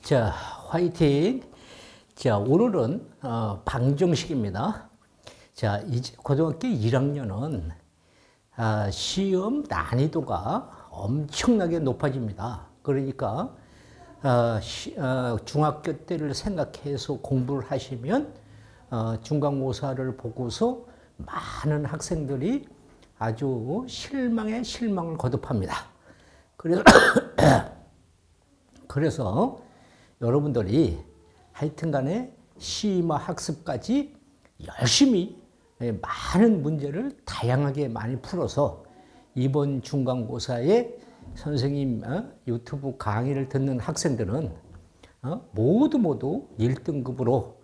자, 화이팅. 자, 오늘은 방정식입니다. 자, 이제 고등학교 1학년은 시험 난이도가 엄청나게 높아집니다. 그러니까 중학교 때를 생각해서 공부를 하시면 중간고사를 보고서 많은 학생들이 아주 실망에 실망을 거듭합니다. 그래서 여러분들이 하여튼간에 시마 학습까지 열심히 많은 문제를 다양하게 많이 풀어서 이번 중간고사에 선생님 유튜브 강의를 듣는 학생들은 모두 1등급으로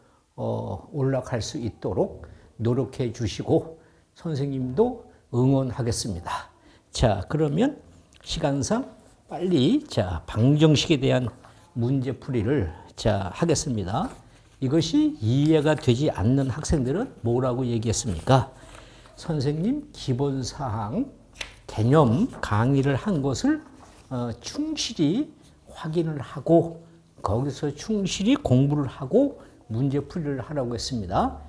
올라갈 수 있도록 노력해 주시고 선생님도 응원하겠습니다. 자, 그러면 시간상 빨리 방정식에 대한 문제풀이를 하겠습니다. 이것이 이해가 되지 않는 학생들은 뭐라고 얘기했습니까? 선생님 기본사항 개념 강의를 한 것을 충실히 확인을 하고 거기서 충실히 공부를 하고 문제풀이를 하라고 했습니다.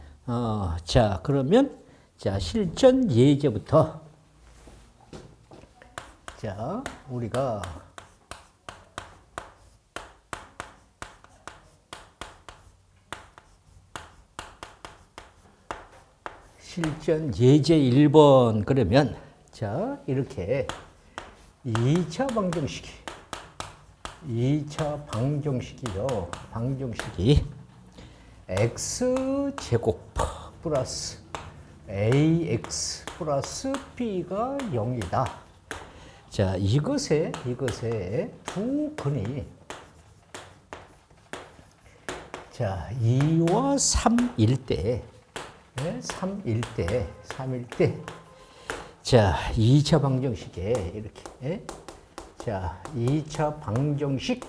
자, 그러면 실전 예제부터 우리가 실전 예제 1번 그러면 이렇게 2차 방정식이요. 방정식이 x제곱 플러스 ax 플러스 b가 0이다. 자, 이것의 두 근이 2와 3일 때 3일 때 자, 2차 방정식에 이렇게 2차 방정식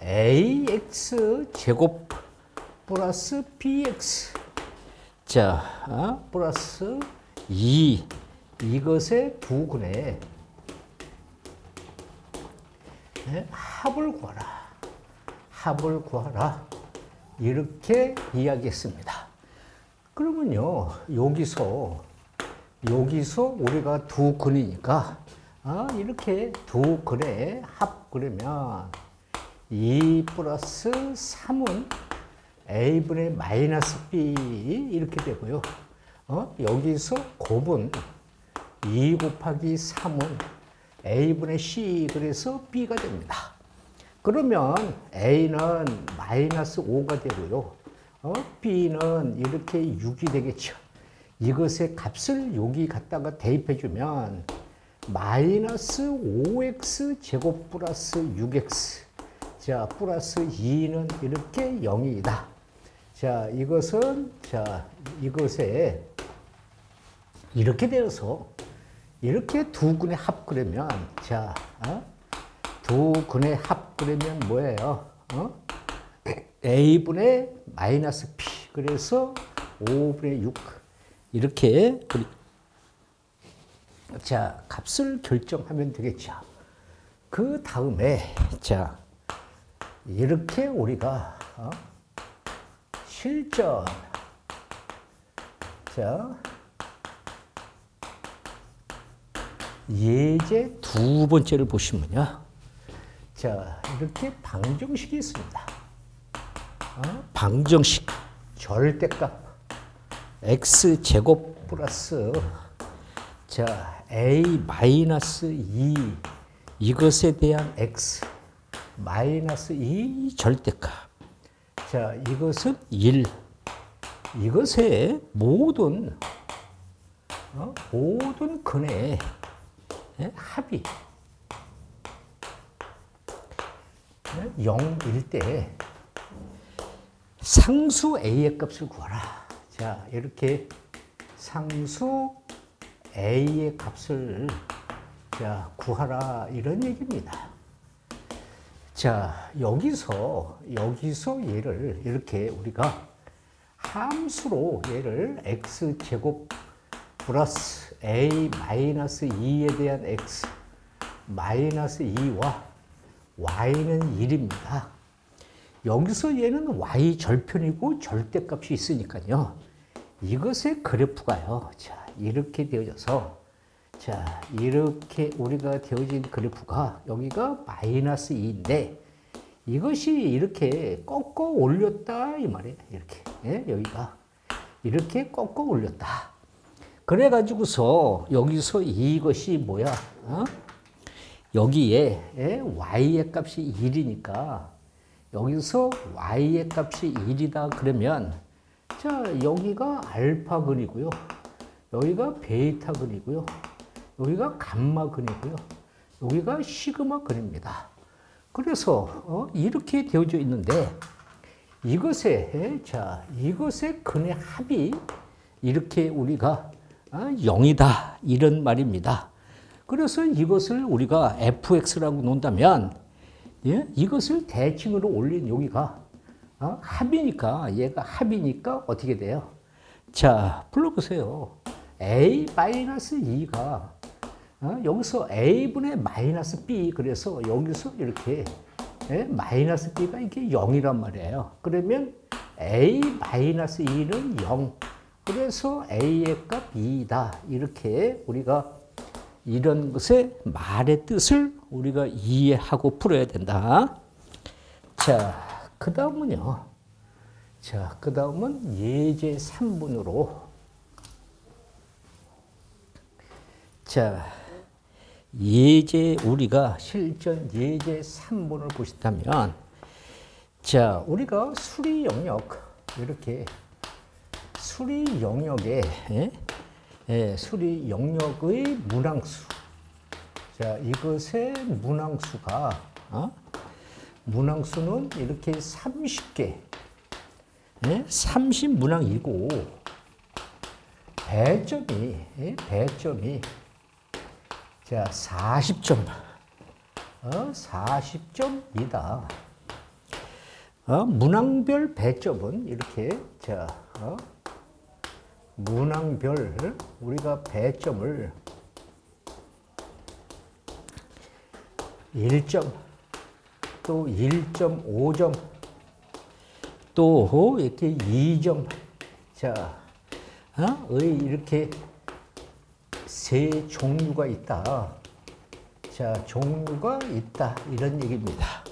ax 제곱 플러스 bx 플러스 2 이것의 두 근의 합을 구하라 이렇게 이야기했습니다. 그러면요, 여기서 우리가 두 근이니까 이렇게 두 근의 합 그러면 2 플러스 3은 a분의 마이너스 b 이렇게 되고요. 여기서 곱은 2 곱하기 3은 a분의 c 그래서 b가 됩니다. 그러면 a는 마이너스 5가 되고요. b는 이렇게 6이 되겠죠. 이것의 값을 여기 갖다가 대입해주면 마이너스 5x 제곱 플러스 6x 플러스 2는 이렇게 0이다. 이것에 이렇게 되어서 이렇게 두 근의 합 그러면 두 근의 합 그러면 뭐예요? a분의 마이너스 p 그래서 5분의 6 이렇게 값을 결정하면 되겠죠. 그 다음에 이렇게 우리가 실전 예제 두 번째를 보시면요. 이렇게 방정식이 있습니다. 방정식 절대값 x제곱 플러스 a 마이너스 2 이것에 대한 x 마이너스 2 절대값 이것은 1 이것의 모든 근의 합이 0일 때 상수 a의 값을 구하라. 이렇게 상수 a의 값을 구하라 이런 얘기입니다. 여기서 얘를 이렇게 우리가 함수로 얘를 x제곱 플러스 a 마이너스 2에 대한 x 마이너스 2와 y는 1입니다. 여기서 얘는 y 절편이고 절대값이 있으니까요. 이것의 그래프가요. 자, 이렇게 되어져서 자, 이렇게 우리가 되어진 그래프가 여기가 마이너스 2인데 이것이 이렇게 꺾어 올렸다 이 말이에요. 이렇게. 예? 여기가 이렇게 꺾어 올렸다. 그래 가지고서 여기서 이것이 뭐야? 어? 여기에 예? y의 값이 1이니까 여기서 y의 값이 1이다 그러면 자, 여기가 알파근이고요. 여기가 베타근이고요. 여기가 감마근이고요. 여기가 시그마근입니다. 그래서 이렇게 되어져 있는데 이것의 자, 이것의 근의 합이 이렇게 우리가 0이다 이런 말입니다. 그래서 이것을 우리가 fx라고 놓는다면 예? 이것을 대칭으로 올린 여기가 합이니까 얘가 합이니까 어떻게 돼요? 자, 불러보세요. a-2가 여기서 a분의 마이너스 b 그래서 여기서 이렇게 예? 마이너스 b가 이게 0이란 말이에요. 그러면 a-2는 0 그래서 a의 값 2이다. 이렇게 우리가 이런 것의 말의 뜻을 우리가 이해하고 풀어야 된다. 자, 그 다음은요. 자, 그 다음은 예제 3분으로. 자, 예제, 우리가 실전 예제 3분을 보신다면, 자, 우리가 수리 영역, 이렇게 수리 영역에, 수리 영역의 문항수. 자, 이것의 문항수가, 문항수는 이렇게 30개, 30문항이고, 배점이, 자, 40점, 40점이다. 문항별 배점은 이렇게, 자, 문항별, 우리가 배점을 1점, 또 1.5점, 또 이렇게 2점, 자, 이렇게 세 종류가 있다. 자, 종류가 있다. 이런 얘기입니다.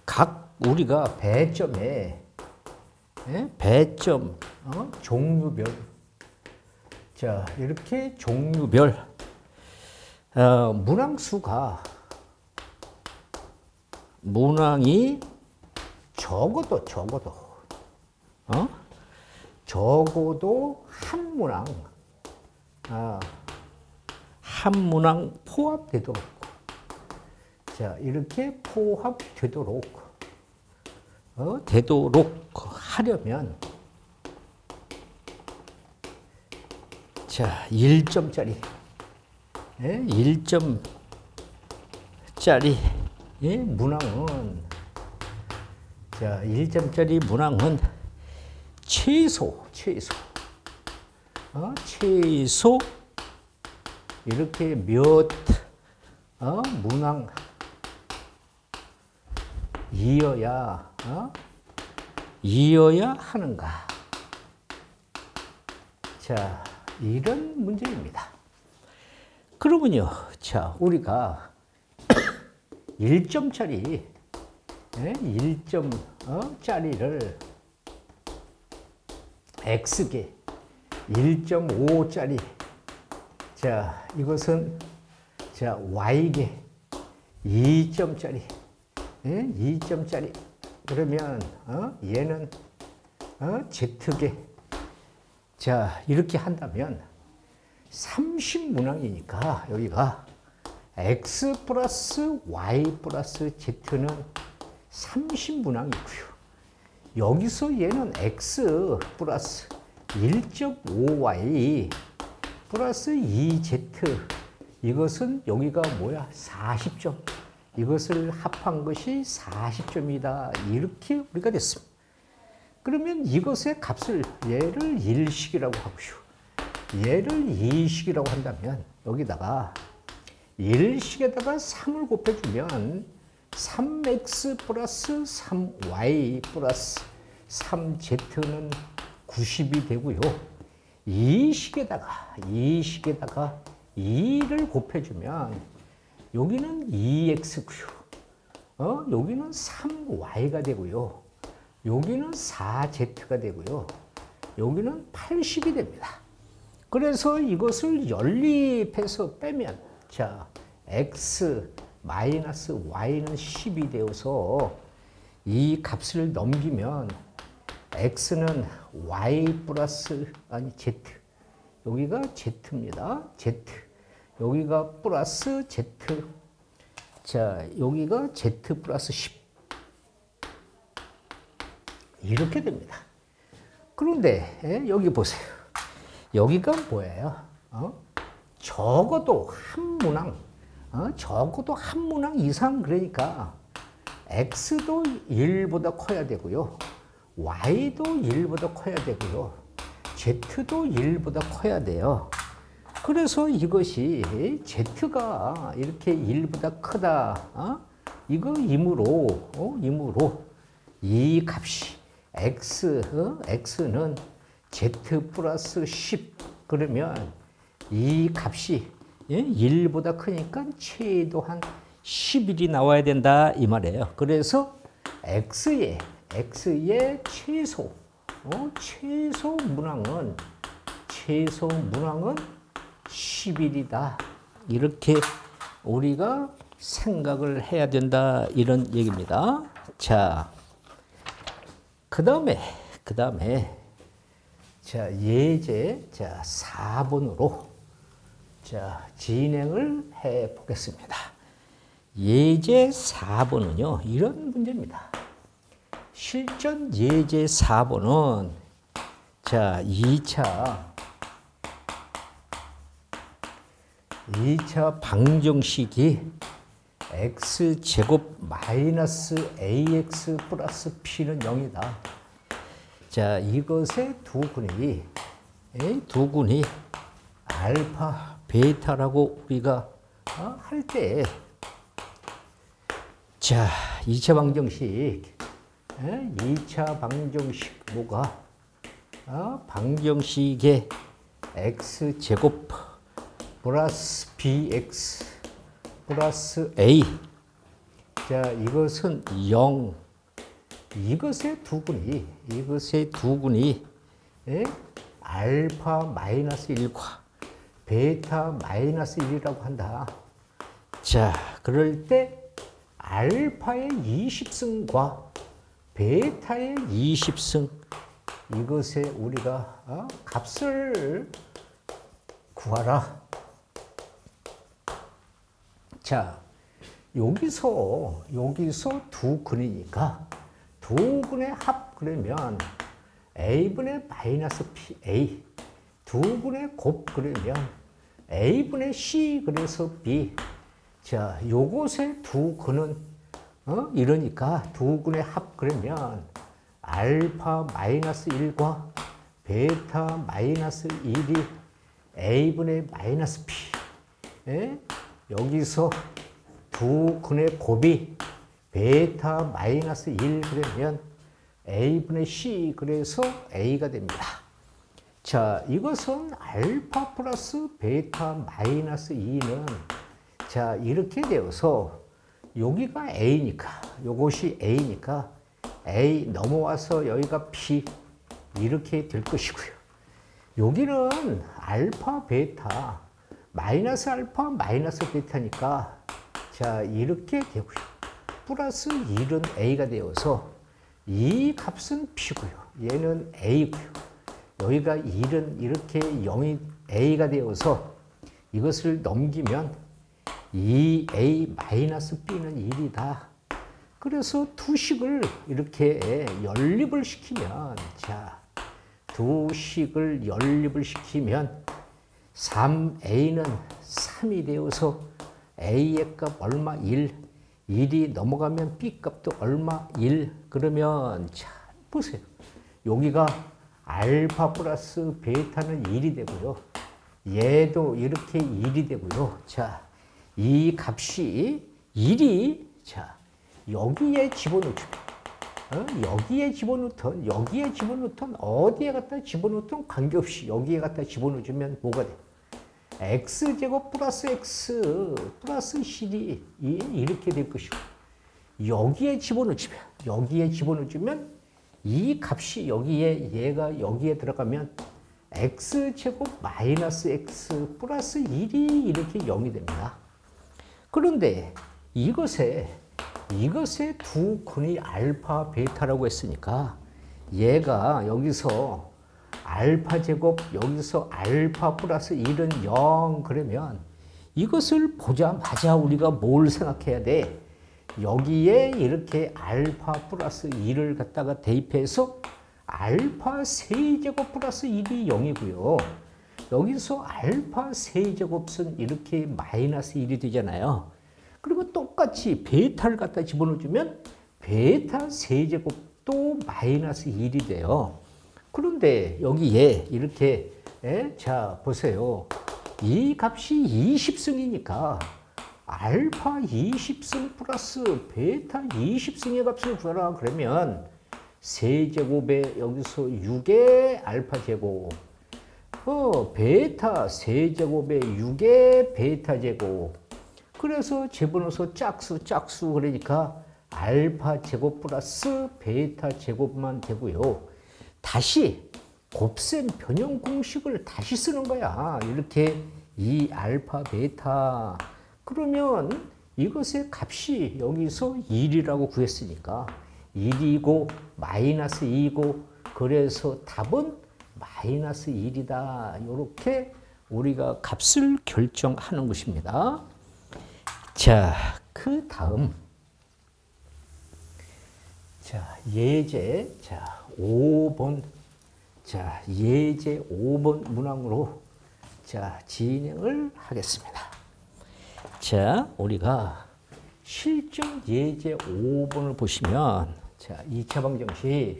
각 우리가 배점에, 배점, 종류별. 자, 이렇게 종류별. 문항수가, 문항이 적어도 한 문항, 한 문항 포함되도록, 자, 이렇게 포함되도록, 하려면, 자, 1점짜리, 1점짜리 문항은, 자, 1점짜리 문항은 최소 이렇게 몇 문항 이어야 하는가. 자, 이런 문제입니다. 그러면요, 자, 우리가 1점짜리 1점짜리를 X개, 1.5짜리, 자, 이것은, 자, Y개, 2점짜리, 2점짜리. 그러면, 얘는, Z개. 자, 이렇게 한다면, 30문항이니까, 여기가, X 플러스 Y 플러스 Z는 30문항이고요. 여기서 얘는 X 플러스 1.5Y 플러스 2Z. 이것은 여기가 뭐야? 40점. 이것을 합한 것이 40점이다. 이렇게 우리가 됐습니다. 그러면 이것의 값을 얘를 1식이라고 하고요. 얘를 2식이라고 한다면 여기다가 1식에다가 3을 곱해주면 3x 플러스 3y 플러스 3z는 90이 되고요. 2식에다가 2를 곱해주면 여기는 2x고요. 여기는 3y가 되고요. 여기는 4z가 되고요. 여기는 80이 됩니다. 그래서 이것을 연립해서 빼면 자, x 마이너스 y는 10이 되어서 이 값을 넘기면 x는 y 플러스 z 여기가 z입니다. z 여기가 플러스 z 자 여기가 z 플러스 10 이렇게 됩니다. 그런데 여기 보세요. 여기가 뭐예요? 적어도 한 문항 이상 그러니까 x도 1보다 커야 되고요. y도 1보다 커야 되고요. z도 1보다 커야 돼요. 그래서 이것이 z가 이렇게 1보다 크다. 이므로 이 값이 x는 z 플러스 10 그러면 이 값이 1보다 크니까 최소한 11이 나와야 된다 이 말이에요. 그래서 x의 최소 문항은 11이다. 이렇게 우리가 생각을 해야 된다 이런 얘기입니다. 자, 그다음에 자, 예제 4번으로 자, 진행을 해 보겠습니다. 예제 4번은요. 이런 문제입니다. 실전 예제 4번은 자, 2차 방정식이 x제곱 마이너스 ax 플러스 b는 0이다. 자, 이것의 두 군이 알파, 베타라고 우리가 할 때 자, 2차 방정식 뭐가 방정식의 x제곱 플러스 bx 플러스 a 자, 이것은 0 이것의 두 군이 알파 마이너스 1과 베타 마이너스 1이라고 한다. 자, 그럴 때 알파의 20승과 베타의 20승 이것에 우리가 값을 구하라. 자, 여기서 두 근이니까 두 근의 합 그러면 a분의 마이너스 a 두 근의 곱 그러면 a분의 c 그래서 b 자, 요것의 두 근은 이러니까 두 근의 합 그러면 알파 마이너스 1과 베타 마이너스 1이 a분의 마이너스 b 여기서 두 근의 곱이 베타 마이너스 1 그러면 a분의 c 그래서 a가 됩니다. 자, 이것은 알파 플러스 베타 마이너스 2는 자, 이렇게 되어서 여기가 a니까 요것이 a니까 a 넘어와서 여기가 p 이렇게 될 것이고요. 여기는 알파 베타 마이너스 알파 마이너스 베타니까 자, 이렇게 되고요. 플러스 1은 a가 되어서 이 값은 p고요. 얘는 a고요. 여기가 1은 이렇게 0이 a가 되어서 이것을 넘기면 2a 마이너스 b는 1이다. 그래서 두 식을 이렇게 연립을 시키면 자, 두 식을 연립을 시키면 3a는 3이 되어서 a의 값 얼마 1이 넘어가면 b 값도 얼마 1 그러면 자, 보세요. 여기가 알파 플러스 베타는 1이 되고요. 얘도 이렇게 1이 되고요. 자, 이 값이 1이 자 여기에 집어넣으면 여기에 집어넣든 어디에 갖다 집어넣든 관계없이 여기에 갖다 집어넣으면 뭐가 돼? x제곱 플러스 x 플러스 c이 이렇게 될 것이고 여기에 집어넣으면 이 값이 얘가 여기에 들어가면 x제곱 마이너스 x 플러스 1이 이렇게 0이 됩니다. 그런데 이것의 두 근이 알파, 베타라고 했으니까 얘가 여기서 알파 제곱, 여기서 알파 플러스 1은 0 그러면 이것을 보자마자 우리가 뭘 생각해야 돼? 여기에 이렇게 알파 플러스 1을 갖다가 대입해서 알파 세제곱 플러스 1이 0이고요. 여기서 알파 세제곱은 이렇게 마이너스 1이 되잖아요. 그리고 똑같이 베타를 갖다 집어넣어주면 베타 세제곱도 마이너스 1이 돼요. 그런데 여기에 이렇게 자 보세요. 이 값이 20승이니까 알파 20승 플러스 베타 20승의 값을 구하라 그러면 세제곱에 여기서 6의 알파 제곱 베타 세제곱에 6의 베타 제곱 그래서 집어넣어서 짝수 그러니까 알파 제곱 플러스 베타 제곱만 되고요. 다시 곱셈 변형 공식을 다시 쓰는 거야. 이렇게 이 알파 베타 그러면 이것의 값이 여기서 1이라고 구했으니까 1이고 마이너스 2이고 그래서 답은 마이너스 1이다. 이렇게 우리가 값을 결정하는 것입니다. 자, 그 다음 자, 예제 5번 예제 5번 문항으로 진행을 하겠습니다. 자, 우리가 실전 예제 5번을 보시면 2차 방정식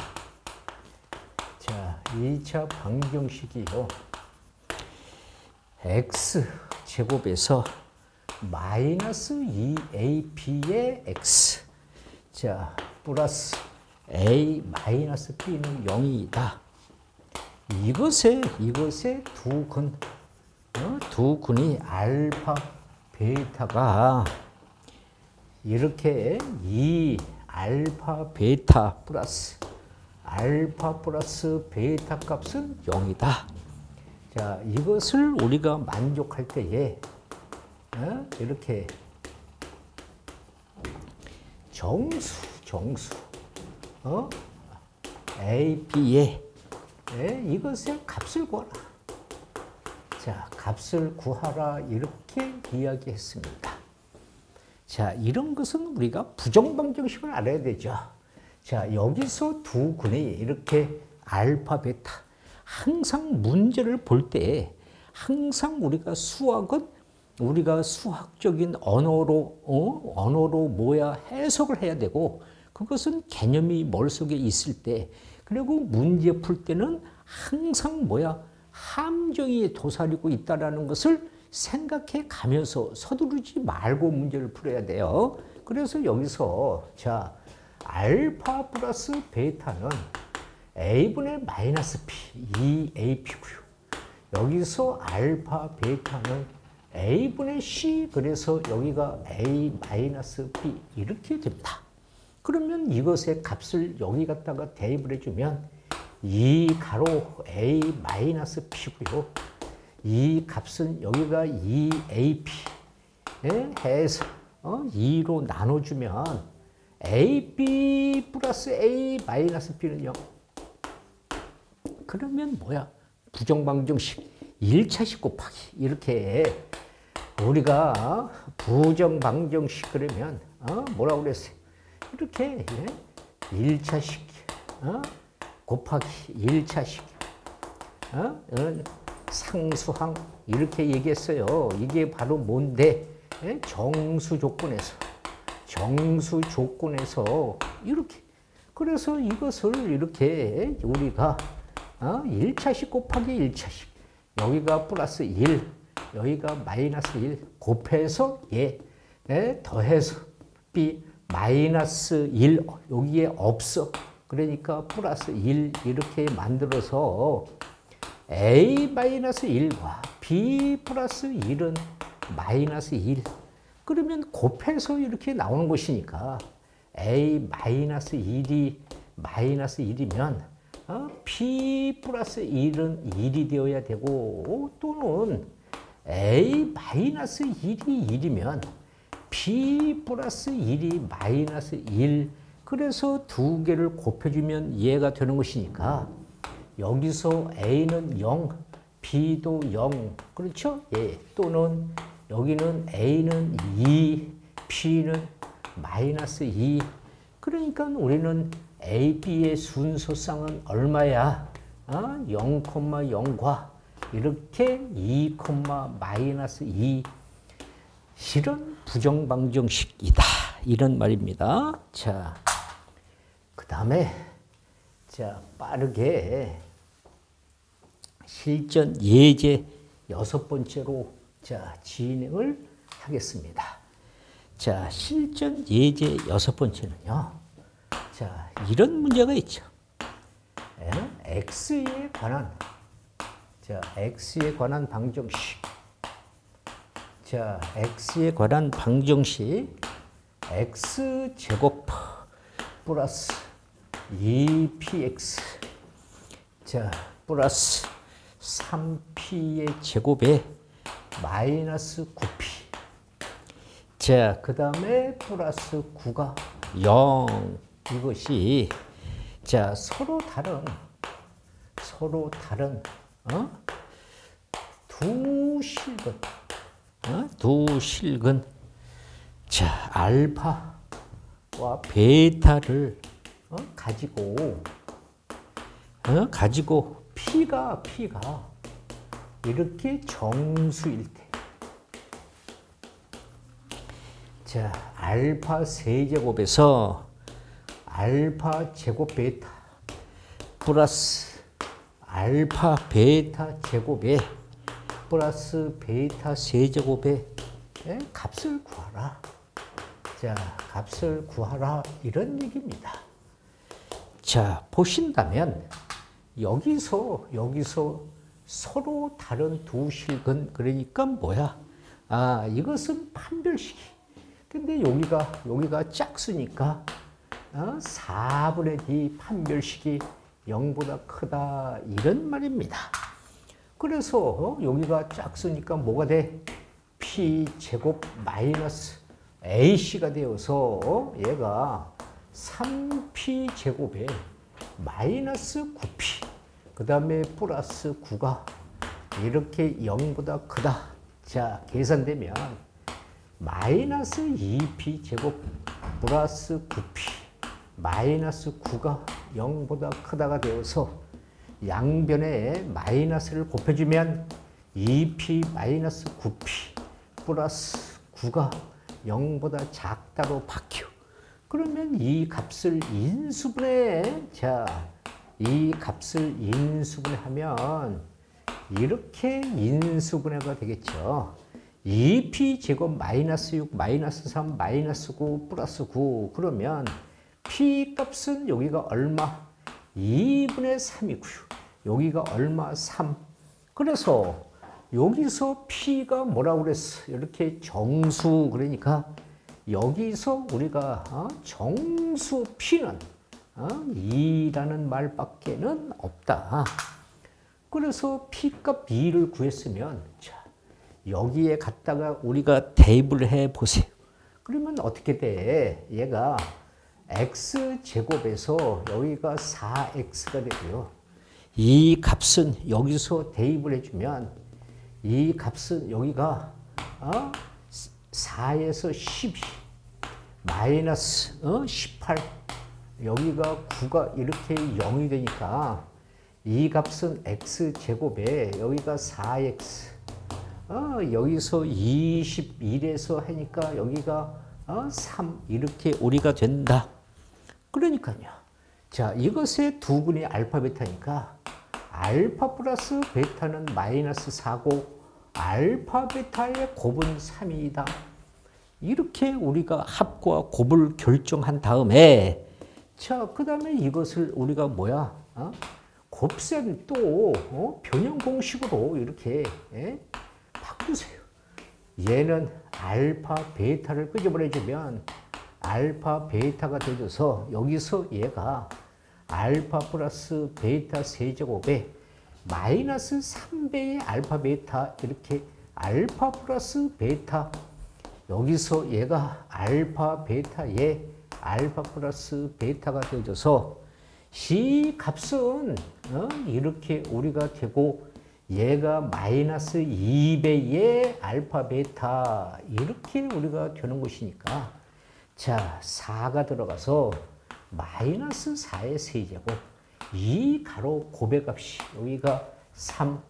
2차 방정식이요. x제곱에서 마이너스 2ap의 x 플러스 a 마이너스 b는 0이다. 이것의 두 근이 알파 베타가 이렇게 이 알파 베타 플러스 베타 값은 0이다. 자, 이것을 우리가 만족할 때에 이렇게 정수 A, B에 이것의 값을 구하라. 자, 값을 구하라 이렇게 이야기했습니다. 자, 이런 것은 우리가 부정방정식을 알아야 되죠. 자, 여기서 두 근이 이렇게 알파, 베타 항상 문제를 볼 때 항상 우리가 수학적인 언어로 해석을 해야 되고 그것은 개념이 머릿속에 있을 때 그리고 문제 풀 때는 항상 함정이 도사리고 있다는 것을 생각해 가면서 서두르지 말고 문제를 풀어야 돼요. 그래서 여기서 알파 플러스 베타는 a분의 마이너스 p 2ap고요. 여기서 알파 베타는 a분의 c 그래서 여기가 a 마이너스 b 이렇게 됩니다. 그러면 이것의 값을 여기 갖다가 대입을 해주면 2 가로 a 마이너스 p고요. 이 값은 여기가 2ap 해서 2로 나눠주면 ab 플러스 a 마이너스 b는 0. 그러면 부정방정식 1차식 곱하기 이렇게 우리가 부정방정식 그러면 뭐라고 그랬어요? 이렇게 1차식 곱하기 1차식 상수항 이렇게 얘기했어요. 이게 바로 뭔데? 정수 조건에서 이렇게 그래서 이것을 이렇게 우리가 1차식 곱하기 1차식 여기가 플러스 1 여기가 마이너스 1 곱해서 얘 더해서 B 마이너스 1 여기에 없어. 그러니까 플러스 1 이렇게 만들어서 A-1과 B 플러스 1은 마이너스 1. 그러면 곱해서 이렇게 나오는 것이니까 A-1이 마이너스 1이면 B 플러스 1은 1이 되어야 되고 또는 A-1이 1이면 B 플러스 1이 마이너스 1 그래서 두 개를 곱해주면 얘가 되는 것이니까 여기서 A는 0, B도 0 그렇죠? 예. 또는 여기는 A는 2, B는 마이너스 2 그러니까 우리는 A, B의 순서상은 얼마야? 0,0과 이렇게 2, 마이너스 2 이런 부정방정식이다. 이런 말입니다. 자, 그 다음에 자 빠르게 실전 예제 6번째로 자 진행을 하겠습니다. 자 실전 예제 6번째는요. 자 이런 문제가 있죠. x에 관한 x에 관한 방정식. 자 x에 관한 방정식 x제곱 플러스 2px 자 플러스 3p의 제곱에 마이너스 9p 자 그 다음에 플러스 9가 0 이것이 자 서로 다른 두 실근 자 알파와 베타를 가지고 P가 이렇게 정수일 때 자 알파 세제곱에서 알파 제곱 베타 플러스 알파 베타 제곱에 플러스 베타 세제곱에 값을 구하라. 자, 값을 구하라 이런 얘기입니다. 자, 보신다면 여기서 서로 다른 두 실근 그러니까 뭐야? 이것은 판별식이. 근데 여기가 짝수니까 4분의 D 판별식이 0보다 크다 이런 말입니다. 그래서 여기가 짝수니까 뭐가 돼? P 제곱 마이너스 AC가 되어서 얘가 3P 제곱에 마이너스 9P 그 다음에 플러스 9가 이렇게 0보다 크다. 자 계산되면 마이너스 2P 제곱 플러스 9P 마이너스 9가 0보다 크다가 되어서 양변에 마이너스를 곱해주면 2P 마이너스 9P 플러스 9가 0보다 작다로 바뀌어. 그러면 이 값을 인수분해. 자, 이 값을 인수분해하면 이렇게 인수분해가 되겠죠. 2P 제곱 마이너스 6 마이너스 3 마이너스 9 플러스 9 그러면 P 값은 여기가 얼마? 2분의 3이고요. 여기가 얼마? 3. 그래서 여기서 P가 뭐라고 그랬어? 이렇게 정수 그러니까 여기서 우리가 정수 P는 2라는 말밖에는 없다. 그래서 P값 2를 구했으면 자, 여기에 갖다가 우리가 대입을 해 보세요. 그러면 어떻게 돼? 얘가 x제곱에서 여기가 4x가 되고요. 이 값은 여기서 대입을 해주면 이 값은 여기가 4에서 12 마이너스 18 여기가 9가 이렇게 0이 되니까 이 값은 x제곱에 여기가 4x 여기서 21에서 하니까 여기가 3 이렇게 우리가 된다. 그러니까요. 자, 이것의 두 분이 알파 베타니까 알파 플러스 베타는 마이너스 4고 알파 베타의 곱은 3이다. 이렇게 우리가 합과 곱을 결정한 다음에 자, 그 다음에 이것을 우리가 뭐야? 곱셈 또 변형 공식으로 이렇게 바꾸세요. 얘는 알파 베타를 끄집어내주면 알파 베타가 되어서 여기서 얘가 알파 플러스 베타 세제곱에 마이너스 3배의 알파 베타 이렇게 알파 플러스 베타 여기서 얘가 알파 베타에 알파 플러스 베타가 되어져서 C 값은 이렇게 우리가 되고 얘가 마이너스 2배의 알파 베타 이렇게 우리가 되는 것이니까 자 4가 들어가서 마이너스 4의 세제곱 이 가로 곱의 값이 여기가 3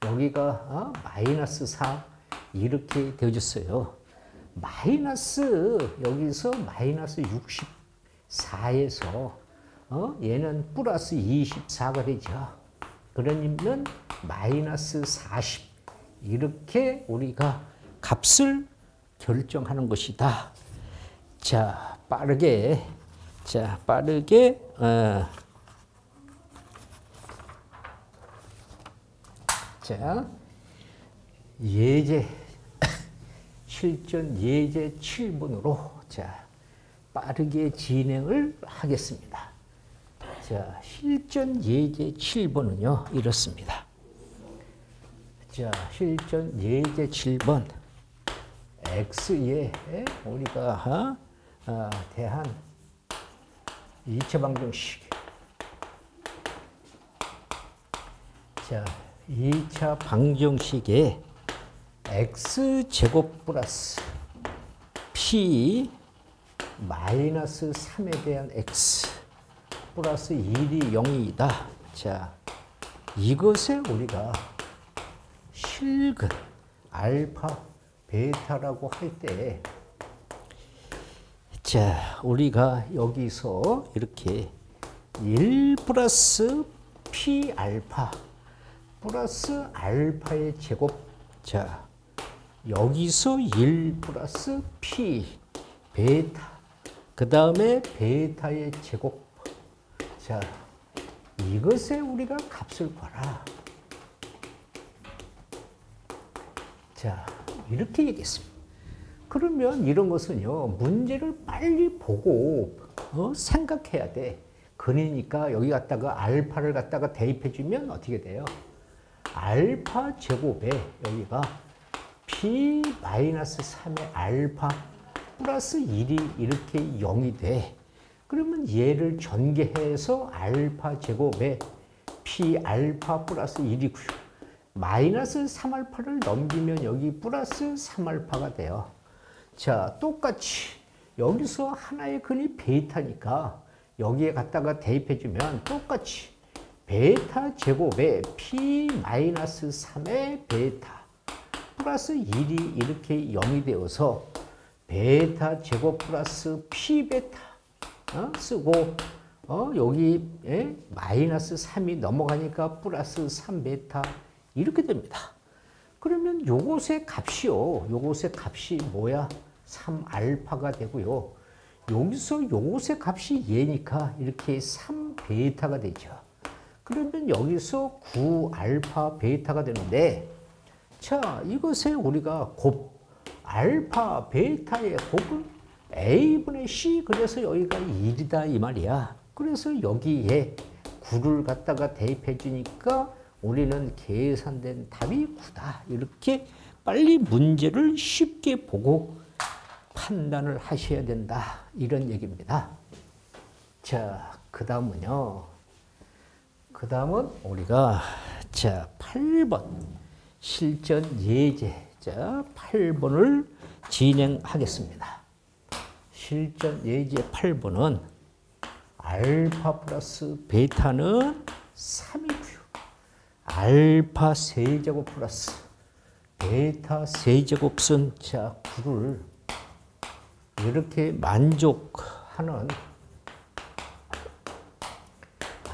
여기가 마이너스 4 이렇게 되어졌어요. 마이너스 여기서 마이너스 64에서 얘는 플러스 24가 되죠. 그러면 마이너스 40 이렇게 우리가 값을 결정하는 것이다. 자 빠르게 자 예제 실전 예제 7번으로 자 빠르게 진행을 하겠습니다. 자 실전 예제 7번은요 이렇습니다. 자 실전 예제 7번 x에 우리가 대한 2차 방정식 자 2차 방정식에 x제곱 플러스 p 마이너스 3에 대한 x 플러스 1이 0이다. 자, 이것에 우리가 실근 알파 베타라고 할 때 자, 우리가 여기서 이렇게 1 플러스 p 알파 플러스 알파의 제곱 자, 여기서 1 플러스 p 베타 그 다음에 베타의 제곱 자 이것에 우리가 값을 구하라. 자 이렇게 얘기했습니다. 그러면 이런 것은요 문제를 빨리 보고 생각해야 돼. 근이니까 여기 갖다가 알파를 갖다가 대입해 주면 어떻게 돼요? 알파 제곱에 여기가 p 마이너스 3의 알파 플러스 1이 이렇게 0이 돼. 그러면 얘를 전개해서 알파 제곱에 p 알파 플러스 1이고요. 마이너스 3알파를 넘기면 여기 플러스 3알파가 돼요. 자, 똑같이 여기서 하나의 근이 베타니까 여기에 갖다가 대입해주면 똑같이 베타 제곱에 p 마이너스 3의 베타 플러스 1이 이렇게 0이 되어서 베타 제곱 플러스 p 베타 쓰고 여기 마이너스 3이 넘어가니까 플러스 3베타 이렇게 됩니다. 그러면 요것의 값이요. 요것의 값이 뭐야? 3알파가 되고요. 여기서 요것의 값이 얘니까 이렇게 3베타가 되죠. 그러면 여기서 9알파 베타가 되는데 자 이것에 우리가 곱 알파 베타의 곱은 A분의 C 그래서 여기가 1이다 이 말이야. 그래서 여기에 9를 갖다가 대입해 주니까 우리는 계산된 답이 9다. 이렇게 빨리 문제를 쉽게 보고 판단을 하셔야 된다. 이런 얘기입니다. 자, 그 다음은요. 그 다음은 우리가 자 8번 실전 예제 자 8번을 진행하겠습니다. 실전 예제 8번은 알파 플러스 베타는 3이고요. 알파 세제곱 플러스 베타 세제곱은 자 9를 이렇게 만족하는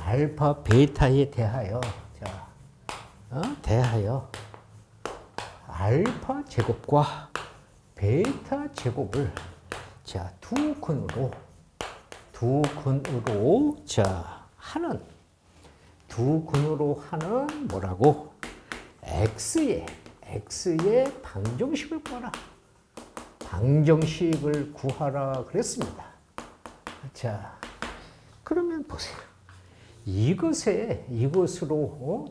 알파 베타에 대하여 자 대하여 알파 제곱과 베타 제곱을 자, 두 근으로 자, 두 근으로 하는 뭐라고? x의 방정식을 구하라. 방정식을 구하라 그랬습니다. 자, 그러면 보세요. 이것으로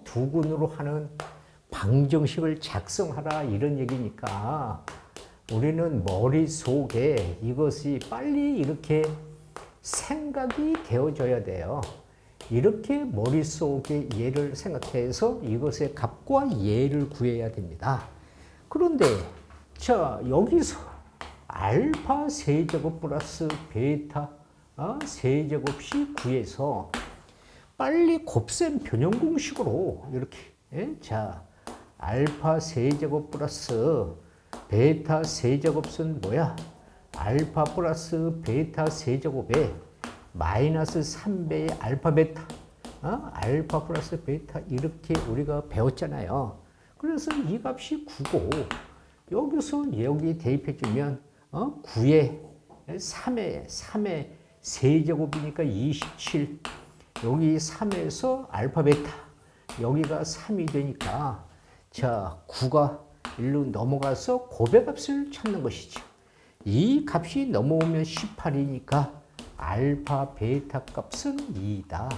두 근으로 하는 방정식을 작성하라 이런 얘기니까 우리는 머릿속에 이것이 빨리 이렇게 생각이 되어져야 돼요. 이렇게 머릿속에 얘를 생각해서 이것의 값과 얘를 구해야 됩니다. 그런데 자, 여기서 알파 세제곱 플러스 베타 세제곱씩 구해서 빨리 곱셈 변형 공식으로 이렇게 자, 알파 세제곱 플러스 베타 세제곱은 뭐야? 알파 플러스 베타 세제곱에 마이너스 3배의 알파 베타 알파 플러스 베타 이렇게 우리가 배웠잖아요. 그래서 이 값이 9고 여기서 여기 대입해 주면 9에 3의 세제곱이니까 27 여기 3에서 알파 베타 여기가 3이 되니까 자 9가 1로 넘어가서 곱의 값을 찾는 것이죠. 이 값이 넘어오면 18이니까 알파 베타 값은 2다.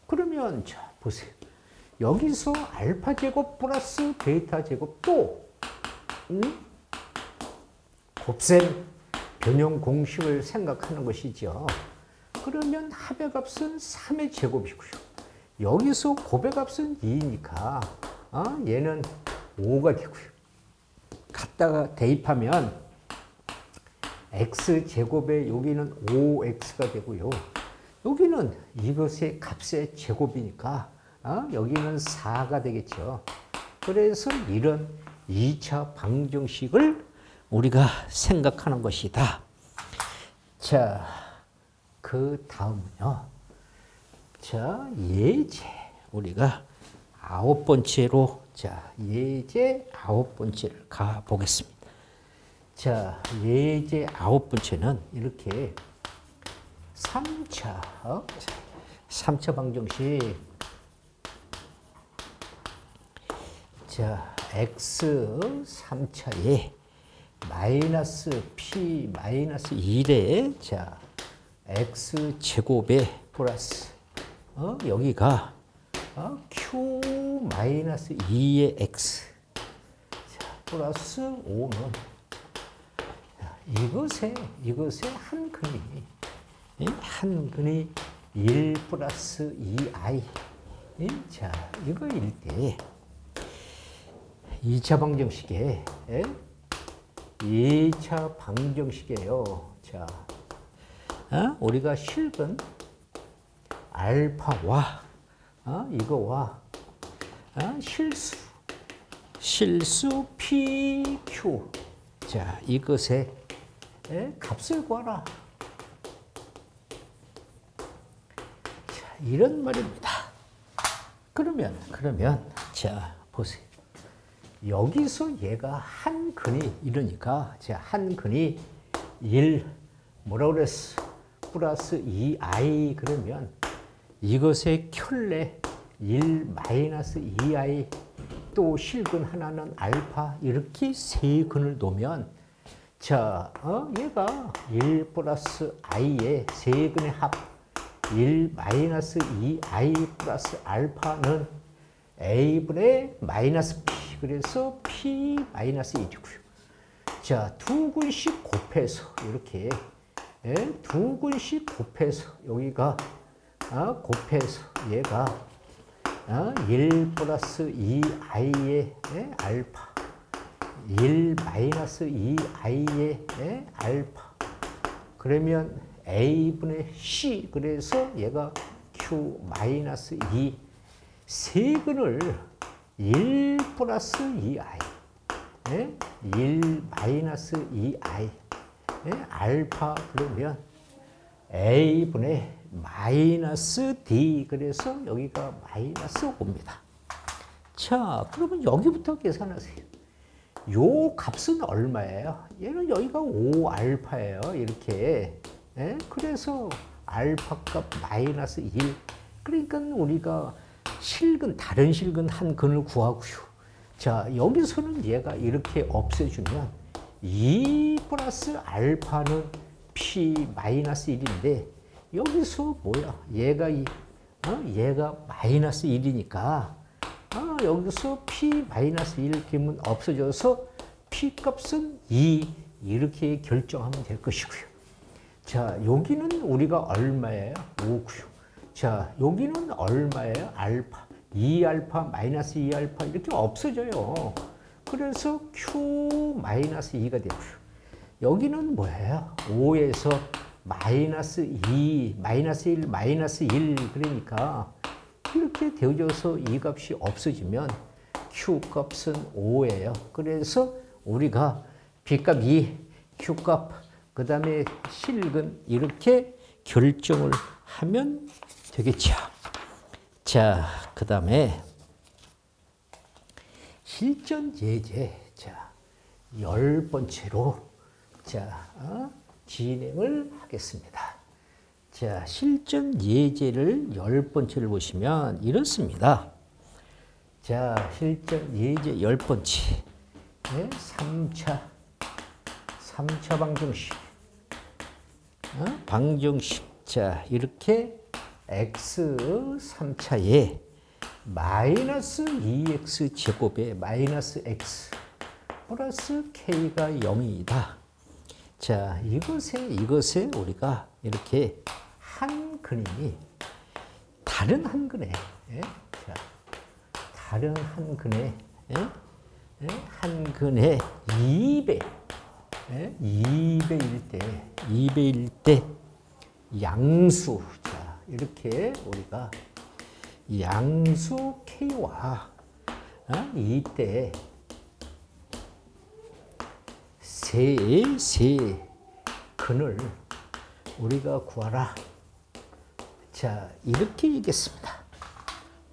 그러면 자 보세요. 여기서 알파 제곱 플러스 베타 제곱 또 곱셈 변형 공식을 생각하는 것이죠. 그러면 합의 값은 3의 제곱이고요. 여기서 곱의 값은 2니까 얘는 5가 되고요. 갖다가 대입하면 x제곱에 여기는 5x가 되고요. 여기는 이것의 값의 제곱이니까 여기는 4가 되겠죠. 그래서 이런 2차 방정식을 우리가 생각하는 것이다. 자, 그 다음은요. 자, 예제. 우리가 9번째로 자, 예제 9번째를 가보겠습니다. 자, 예제 9번째는 이렇게 3차 방정식. 자, x 3차에 마이너스 p 마이너스 1에 자, x 제곱에 플러스 여기가 q 마이너스 2의 x 자, 플러스 5는 이것의 한 근이 1 플러스 2i 자, 이거일 때 2차 방정식에 2차 방정식이에요. 자, 우리가 실근 알파와 이거와 실수 PQ 자, 이것의 값을 구하라. 자, 이런 말입니다. 그러면 자, 보세요. 여기서 얘가 한 근이 이러니까 자, 한 근이 1 뭐라 그랬어? 플러스 2i 그러면 이것의 켤레 1 마이너스 2i 또 실근 하나는 알파 이렇게 세 근을 놓으면 자, 얘가 1 플러스 i의 세 근의 합 1 마이너스 2i 플러스 알파는 a분의 마이너스 p 그래서 p 마이너스 1이고요. 자, 두 근씩 곱해서 이렇게 두 근씩 곱해서 여기가 곱해서 얘가 1 플러스 2i의 알파 1 마이너스 2i의 알파 그러면 a분의 c 그래서 얘가 q 마이너스 2 세근을 1 플러스 2i 1 마이너스 2i 알파 그러면 a분의 마이너스 d 그래서 여기가 마이너스 5입니다. 자, 그러면 여기부터 계산하세요. 요 값은 얼마예요? 얘는 여기가 5알파예요. 이렇게. 예? 그래서 알파 값 마이너스 1. 그러니까 우리가 실근, 다른 실근 한 근을 구하고요. 자, 여기서는 얘가 이렇게 없애주면 2 플러스 알파는 p 마이너스 1인데 여기서 뭐야? 얘가 얘가 마이너스 1이니까 여기서 p 마이너스 1 그러면 없어져서 p 값은 2 이렇게 결정하면 될 것이고요. 자, 여기는 우리가 얼마예요? 5고요. 자, 여기는 얼마예요? 알파. 2알파 마이너스 2알파 이렇게 없어져요. 그래서 q 마이너스 2가 되고요. 여기는 뭐예요? 5에서 마이너스 2, 마이너스 1, 마이너스 1 그러니까 이렇게 되어져서 이 값이 없어지면 q 값은 5예요. 그래서 우리가 b 값 2, q 값, 그 다음에 실근 이렇게 결정을 하면 되겠죠. 자, 그 다음에 실전 예제. 자, 10번째로 진행을 하겠습니다. 자, 실전 예제를 10번째를 보시면 이렇습니다. 자, 실전 예제 10번째. 네, 3차 방정식. 방정식. 자, 이렇게 x 3차에 마이너스 2x 제곱에 마이너스 x 플러스 k가 0이다. 자, 이것에 우리가 이렇게 한 근이 다른 한 근에, 자, 다른 한 근에, 한 근에 2배, 2배일 때 양수, 자, 이렇게 우리가 양수 k와 이때 세 근을 우리가 구하라. 자, 이렇게 얘기했습니다.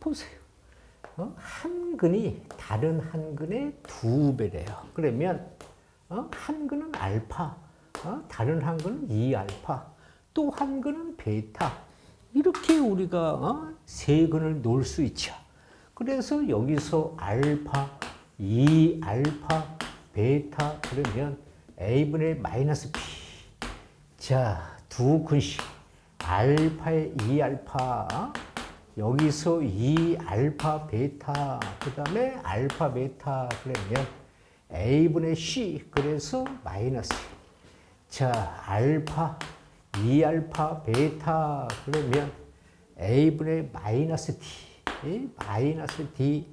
보세요. 한 근이 다른 한 근의 2배래요. 그러면 한 근은 알파, 다른 한 근은 2알파, 또 한 근은 베타. 이렇게 우리가 세 근을 놓을 수 있죠. 그래서 여기서 알파, 2알파, 베타 그러면 a분의 마이너스 b. 자, 두 근씩 알파에 2알파, 여기서 2알파 베타, 그 다음에 알파 베타 그러면 a분의 c, 그래서 마이너스. 자, 알파, 2알파 베타 그러면 a분의 마이너스 d, 마이너스 d.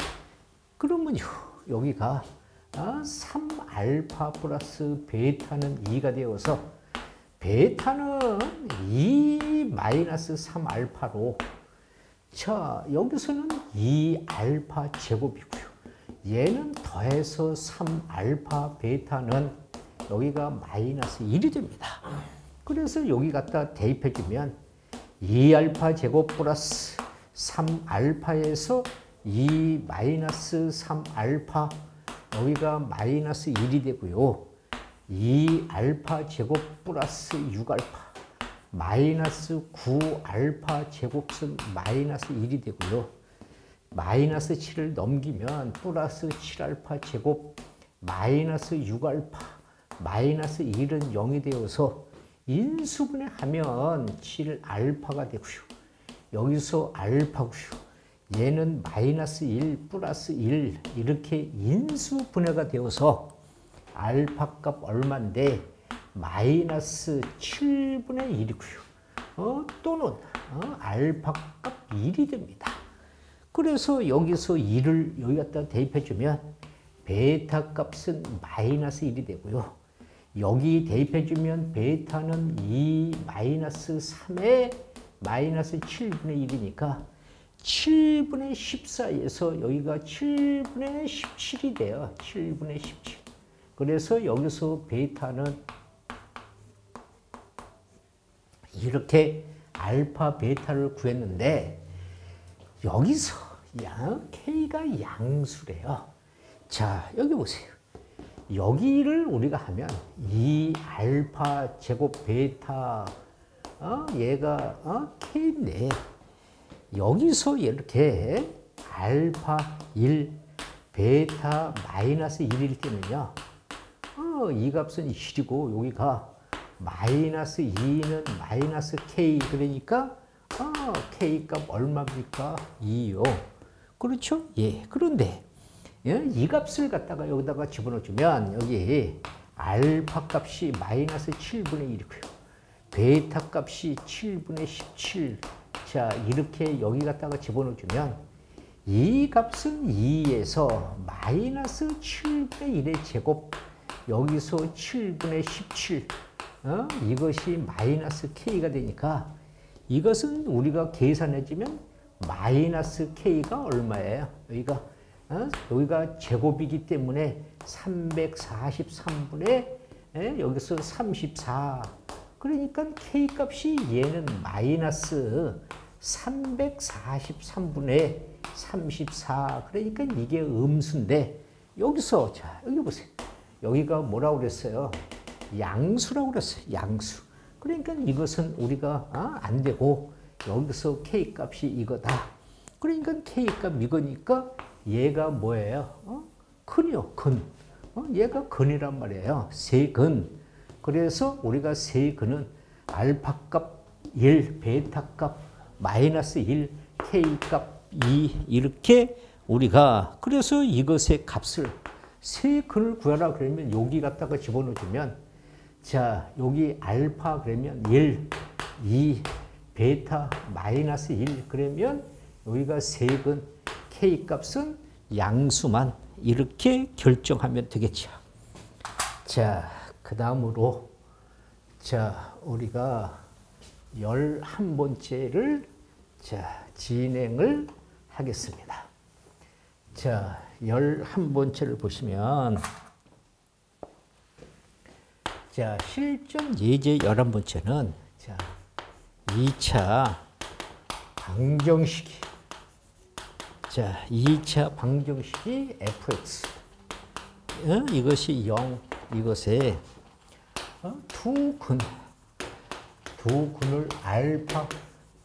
그러면요, 여기가 3알파 플러스 베타는 2가 되어서 베타는 2 마이너스 3알파로, 자, 여기서는 2알파 제곱이고요. 얘는 더해서 3알파 베타는 여기가 마이너스 1이 됩니다. 그래서 여기 갖다 대입해주면 2알파 제곱 플러스 3알파에서 2 마이너스 3알파 여기가 마이너스 1이 되고요. 2알파 제곱 플러스 6알파 마이너스 9알파 제곱은 마이너스 1이 되고요. 마이너스 7을 넘기면 플러스 7알파 제곱 마이너스 6알파 마이너스 1은 0이 되어서 인수분해하면 7알파가 되고요. 여기서 알파고요. 얘는 마이너스 1 플러스 1 이렇게 인수분해가 되어서 알파 값 얼마인데 마이너스 7분의 1이고요. 또는 알파 값 1이 됩니다. 그래서 여기서 1을 여기 갖다 대입해주면 베타 값은 마이너스 1이 되고요. 여기 대입해주면 베타는 2 마이너스 3에 마이너스 7분의 1이니까 7분의 14에서 여기가 7분의 17이 돼요. 7분의 17. 그래서 여기서 베타는 이렇게 알파 베타를 구했는데 여기서 K가 양수래요. 자, 여기 보세요. 여기를 우리가 하면 이 알파 제곱 베타 얘가 K인데 여기서 이렇게 알파 1 베타 마이너스 1일 때는요 이 값은 1이고 여기가 마이너스 2는 마이너스 K 그러니까 K 값 얼마입니까? 2요. 그렇죠? 예. 그런데 이 값을 갖다가 여기다가 집어넣어주면 여기 알파 값이 마이너스 7분의 1이고요. 베타 값이 7분의 17. 자, 이렇게 여기 갖다가 집어넣어주면 이 값은 2에서 마이너스 7분의 1의 제곱 여기서 7분의 17 이것이 마이너스 K가 되니까 이것은 우리가 계산해주면 마이너스 K가 얼마예요? 여기가 제곱이기 때문에 343분의 여기서 34 그러니까 K 값이 얘는 마이너스 343분의 34 그러니까 이게 음수인데 여기서 자 여기 보세요. 여기가 뭐라고 그랬어요? 양수라고 그랬어요. 양수. 그러니까 이것은 우리가 안 되고 여기서 K 값이 이거다. 그러니까 K 값 이거니까 얘가 뭐예요? 근이요. 근. 얘가 근이란 말이에요. 세근. 그래서 우리가 세근은 알파 값 1, 베타 값 마이너스 1, K 값 2 이렇게 우리가 그래서 이것의 값을 세근을 구하라 그러면 여기 갖다가 집어넣어주면 자 여기 알파 그러면 1, 2, 베타 마이너스 1 그러면 여기가 세근 K 값은 양수만 이렇게 결정하면 되겠죠. 자, 그 다음으로 자 우리가 11번째를 자 진행을 하겠습니다. 자, 11번째를 보시면 자, 실전 예제 11번째는 자, 2차 방정식이 자, 2차 방정식이 fx 이것이 0 이것에 두 근을 알파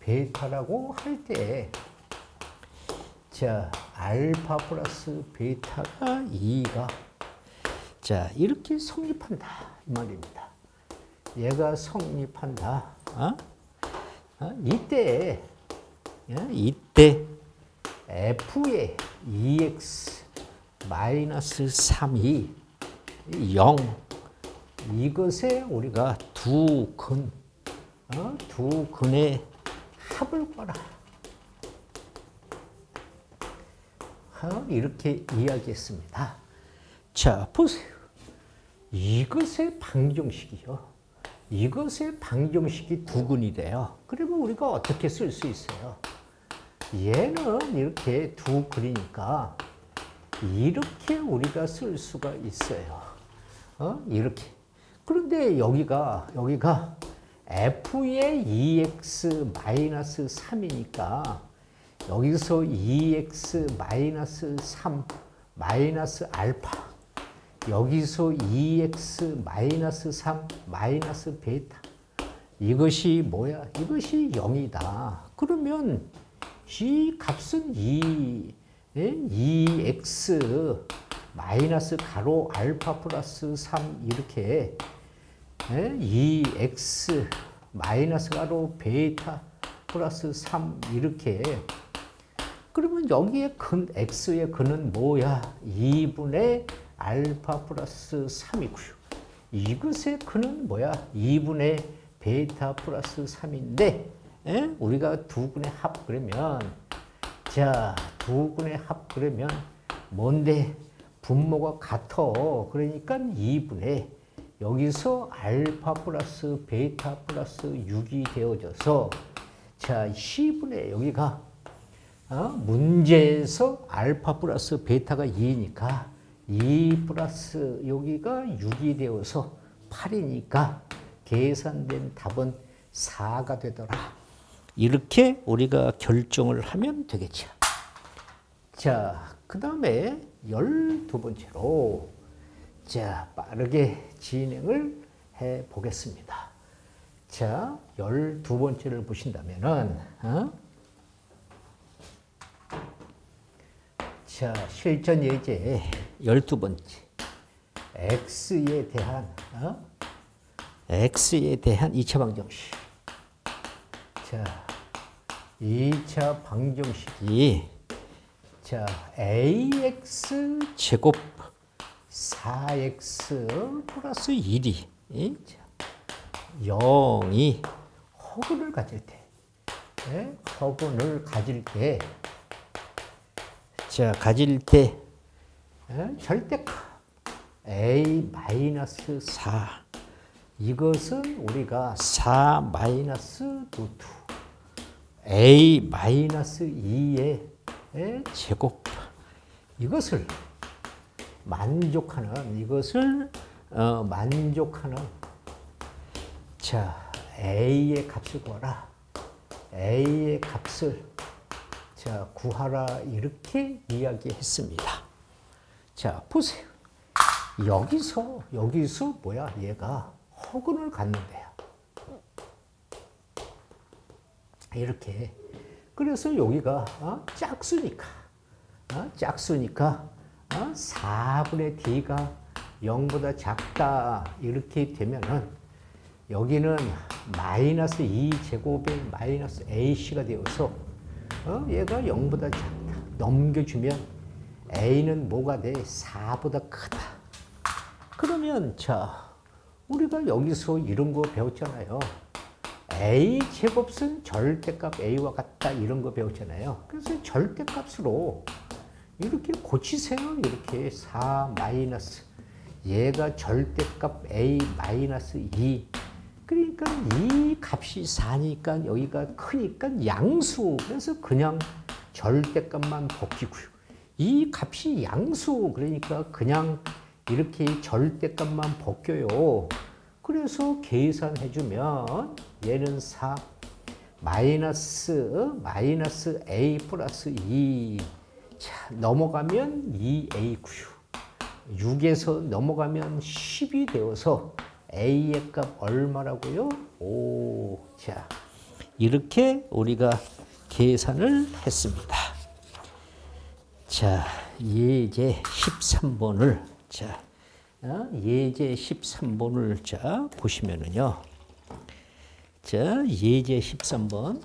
베타라고 할 때 자, 알파 플러스 베타가 2가 자, 이렇게 성립한다 이 말입니다. 얘가 성립한다. 이때 f의 2x 마이너스 3이 0 이것에 우리가 두 근의 합을 봐라. 이렇게 이야기했습니다. 자, 보세요. 이것의 방정식이요. 이것의 방정식이 두 근이래요. 그러면 우리가 어떻게 쓸 수 있어요? 얘는 이렇게 두 근이니까 이렇게 우리가 쓸 수가 있어요. 이렇게. 그런데 여기가 f의 2x 마이너스 3이니까 여기서 2x 마이너스 3 마이너스 알파 여기서 2x 마이너스 3 마이너스 베타 이것이 뭐야? 이것이 0이다. 그러면 이 값은 2x 마이너스 가로 알파 플러스 3 이렇게 2x 마이너스 가로 베타 플러스 3 이렇게 그러면 여기에 x의 근은 뭐야? 2분의 알파 플러스 3이고요. 이것의 근은 뭐야? 2분의 베타 플러스 3인데 우리가 두 근의 합 그러면 자, 두 근의 합 그러면 뭔데? 분모가 같아. 그러니까 2분의 여기서 알파 플러스 베타 플러스 6이 되어져서 자, 10분의 여기가 문제에서 알파 플러스 베타가 2니까 2 플러스 여기가 6이 되어서 8이니까 계산된 답은 4가 되더라. 이렇게 우리가 결정을 하면 되겠죠. 자, 그 다음에 12번째로 자, 빠르게 진행을 해 보겠습니다. 자, 12번째를 보신다면은, 자, 실전 예제 12번째. X에 대한 2차 방정식. 자, 2차 방정식이, 자, ax 제곱 4x 플러스 1이 0이 허근을 가질 때, 허근을 가질 때, 자, 가질 때, 절대값 a-4, 이것은 우리가 4 마이너스 루트 a-2의 제곱, 이것을 만족하는, 자, a의 값을 구하라. a의 값을, 자, 구하라. 이렇게 이야기했습니다. 자, 보세요. 여기서 뭐야? 얘가 허근을 갖는데요. 이렇게. 그래서 여기가 짝수니까 4분의 d가 0보다 작다. 이렇게 되면은 여기는 마이너스 2제곱에 마이너스 ac가 되어서 얘가 0보다 작다. 넘겨주면 a는 뭐가 돼? 4보다 크다. 그러면 자, 우리가 여기서 이런 거 배웠잖아요. a 제곱은 절대값 a와 같다. 이런 거 배웠잖아요. 그래서 절대값으로 이렇게 고치세요. 이렇게 4 마이너스, 얘가 절대값 a 마이너스 2. 그러니까 이 값이 4니까 여기가 크니까 양수. 그래서 그냥 절대값만 벗기고요. 이 값이 양수. 그러니까 그냥 이렇게 절대값만 벗겨요. 그래서 계산해주면 얘는 4 마이너스 a 플러스 2. 자, 넘어가면 2a고요. 6에서 넘어가면 10이 되어서 a의 값 얼마라고요? 5. 자, 이렇게 우리가 계산을 했습니다. 자, 예제 13번을, 자, 예제 13번을 자, 보시면은요. 자, 예제 13번.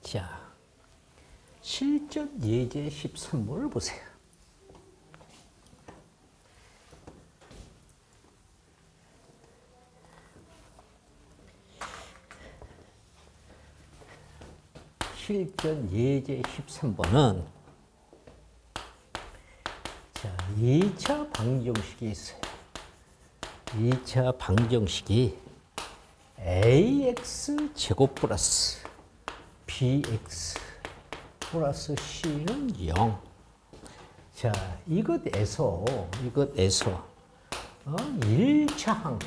자, 실전 예제 13번을 보세요. 실전 예제 13번은 자, 2차 방정식이 있어요. 2차 방정식이 ax 제곱 플러스 bx 플러스 c는 0. 자, 이것에서 1차항,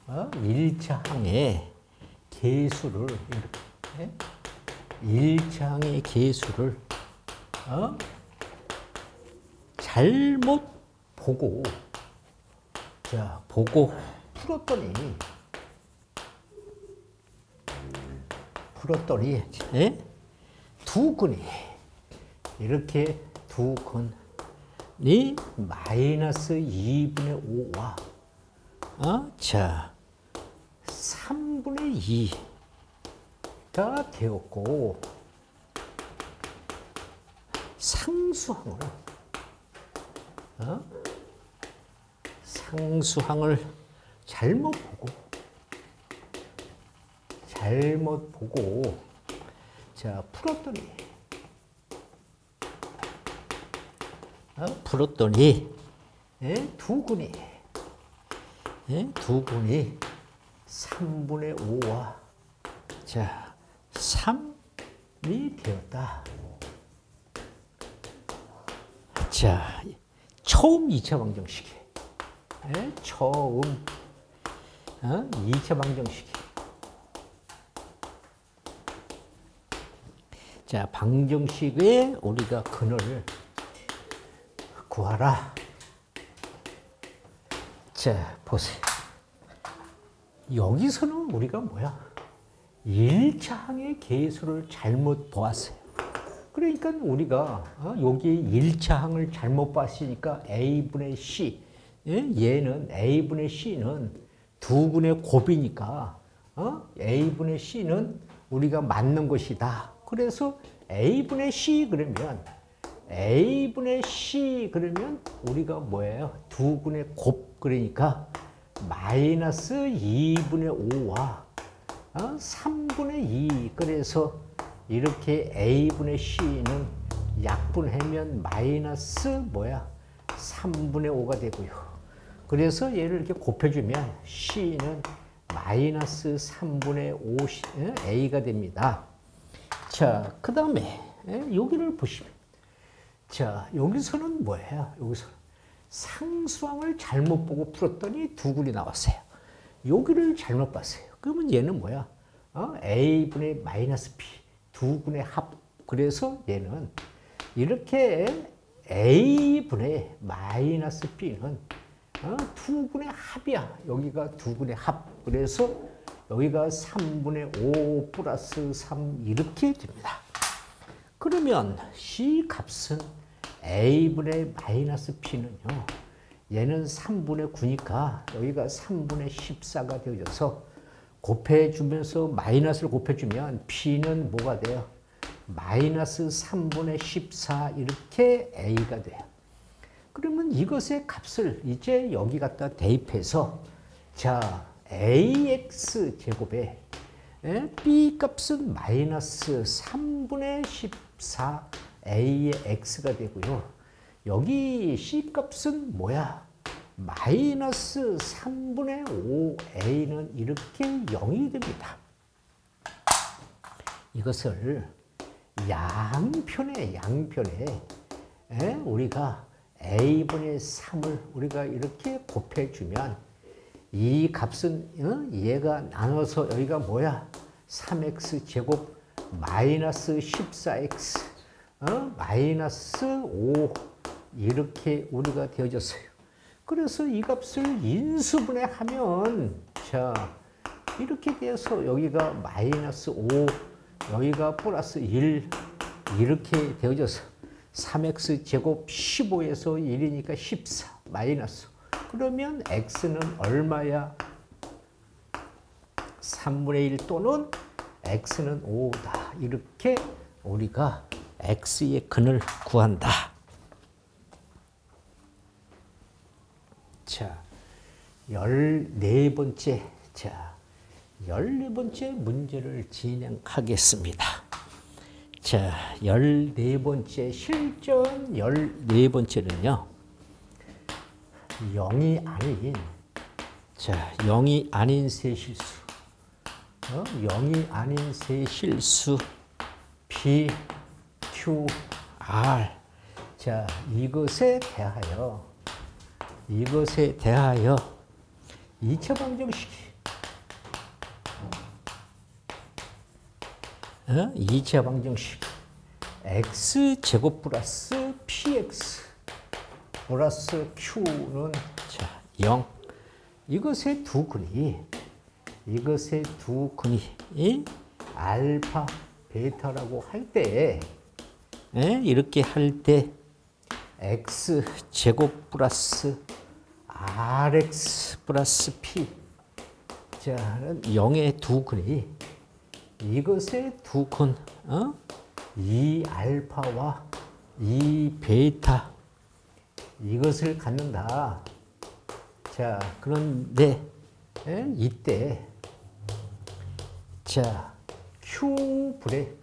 1차항의 계수를 이렇게, 1차항의 계수를 잘못 보고, 자, 보고 풀었더니 두 근이, 이렇게 두 근이 마이너스 2분의 5와 자, 3분의 2가 되었고, 상수항을 잘못 보고 자, 풀었더니 두 근이 3분의 5와 자, 3이 되었다. 자, 처음 2차 방정식이, 처음 2차 방정식이 자, 방정식에 우리가 근을 구하라. 자, 보세요. 여기서는 우리가 뭐야? 1차항의 계수를 잘못 보았어요. 그러니까 우리가 여기 1차항을 잘못 봤으니까 A분의 C, 얘는 A분의 C는 두근의 곱이니까 A분의 C는 우리가 맞는 것이다. 그래서 A분의 C 그러면 A분의 C 그러면 우리가 뭐예요? 두근의 곱 그러니까 마이너스 2분의 5와 3분의 2 그래서 이렇게 A분의 C는 약분하면 마이너스 뭐야? 3분의 5가 되고요. 그래서 얘를 이렇게 곱해주면 C는 마이너스 3분의 5 A가 됩니다. 자, 그 다음에 여기를 보시면 자, 여기서는 뭐예요? 여기서는 상수항을 잘못 보고 풀었더니 두근이 나왔어요. 여기를 잘못 봤어요. 그러면 얘는 뭐야? A분의 마이너스 B 두근의 합. 그래서 얘는 이렇게 A분의 마이너스 B는 두근의 합이야. 여기가 두근의 합. 그래서 여기가 3분의 5 플러스 3 이렇게 됩니다. 그러면 C 값은 A분의 마이너스 P는요. 얘는 3분의 9니까 여기가 3분의 14가 되어져서 곱해주면서 마이너스를 곱해주면 P는 뭐가 돼요? 마이너스 3분의 14 이렇게 A가 돼요. 그러면 이것의 값을 이제 여기 갖다 대입해서 자 AX 제곱에 B 값은 마이너스 3분의 14 A의 X가 되고요. 여기 C 값은 뭐야? 마이너스 3분의 5 A는 이렇게 0이 됩니다. 이것을 양편에 우리가 A분의 3을 우리가 이렇게 곱해주면 이 값은 얘가 나눠서 여기가 뭐야? 3x 제곱 마이너스 14x 마이너스 5 이렇게 우리가 되어졌어요. 그래서 이 값을 인수분해하면 자 이렇게 돼서 여기가 마이너스 5 여기가 플러스 1 이렇게 되어져서 3x 제곱 15에서 1이니까 14 마이너스 그러면 x는 얼마야? 3분의 1 또는 x는 5다. 이렇게 우리가 x의 근을 구한다. 자, 14번째. 자, 14번째 문제를 진행하겠습니다. 자, 14번째 실전 14번째는요. 0이 아닌 자, 0이 아닌 세 실수. 0이 아닌 세 실수 P, Q, R. 자, 이것에 대하여 2차 방정식이 2차 방정식 x제곱 플러스 px 플러스 q는 자 0. 이것의 두 근이 알파 베타라고 할 때 이렇게 할 때 x제곱 플러스 rx 플러스 p 자 0의 두 근이 이것의 두 근, 2알파와 2베타 이것을 갖는다. 자, 그런데 이때 자 Q분의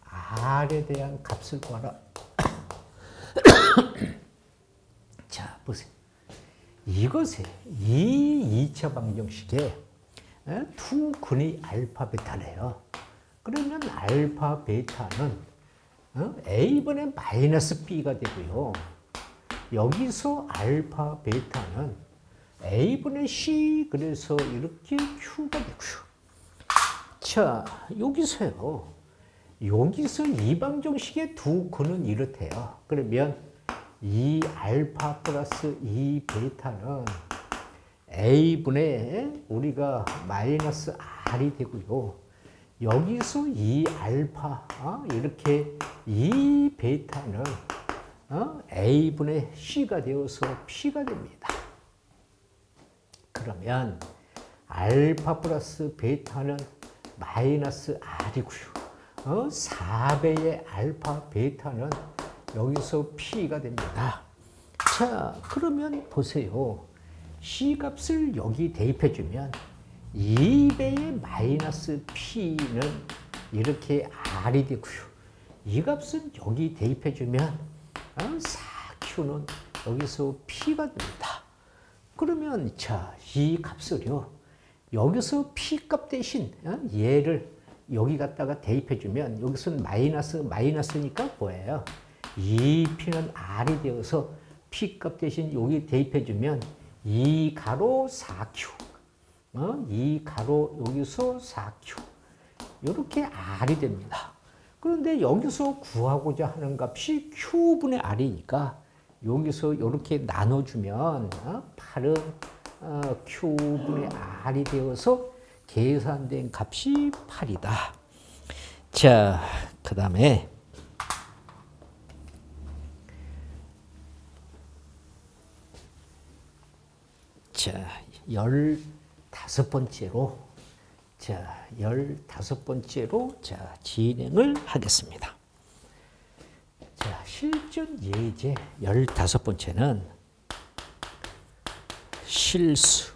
R에 대한 값을 구하라. 자, 보세요. 이것에 이 2차 방정식에 두 근이 알파 베타래요. 그러면 알파 베타는 A분의 마이너스 B가 되고요. 여기서 알파 베타는 A분의 C 그래서 이렇게 Q가 되고요. 자, 여기서요. 여기서 이방정식의 두 근은 이렇대요. 그러면 이 알파 플러스 이 베타는 A분의 우리가 마이너스 R이 되고요. 여기서 이 알파 이렇게 이 베타는 A분의 C가 되어서 P가 됩니다. 그러면 알파 플러스 베타는 마이너스 R이고요. 4배의 알파 베타는 여기서 P가 됩니다. 자, 그러면 보세요. C 값을 여기 대입해주면 2배의 마이너스 P는 이렇게 R이 되고요. 이 값은 여기 대입해주면 4Q는 여기서 P가 됩니다. 그러면 자, 이 값을요. 여기서 P 값 대신 얘를 여기 갖다가 대입해주면 여기서는 마이너스니까 뭐예요? 2P는 R이 되어서 P 값 대신 여기 대입해주면 2가로 4Q 2가로 여기서 4Q 이렇게 R이 됩니다. 그런데 여기서 구하고자 하는 값이 Q분의 R이니까 여기서 이렇게 나눠주면 8은 Q분의 R이 되어서 계산된 값이 8이다. 자, 그 다음에 자, 15번째로 자, 15번째로 자, 진행을 하겠습니다. 자, 실전 예제 15번째는 실수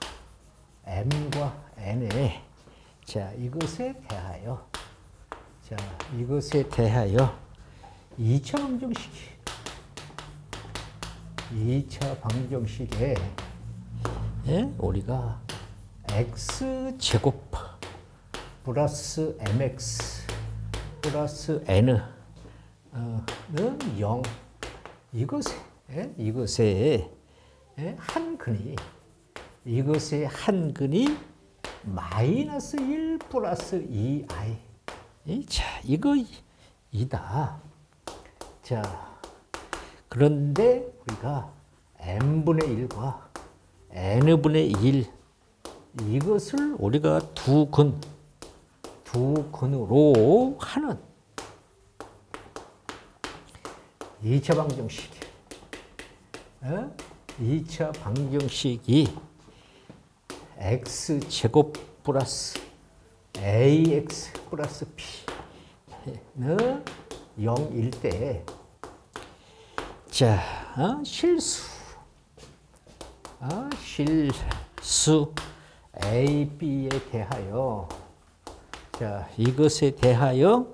m과 n에 자, 이것에 대하여 자, 이것에 대하여 2차 방정식에 우리가 x제곱 플러스 mx 플러스 n은 0 이것의 한 근이 마이너스 1 플러스 2i 자, 이다. 자, 그런데 우리가 n분의 1과 n분의 1 이것을 우리가 두 근으로 하는 2차 방정식이 x제곱 플러스 ax 플러스 p는 0일 때 자, 실수 A, B에 대하여 자, 이것에 대하여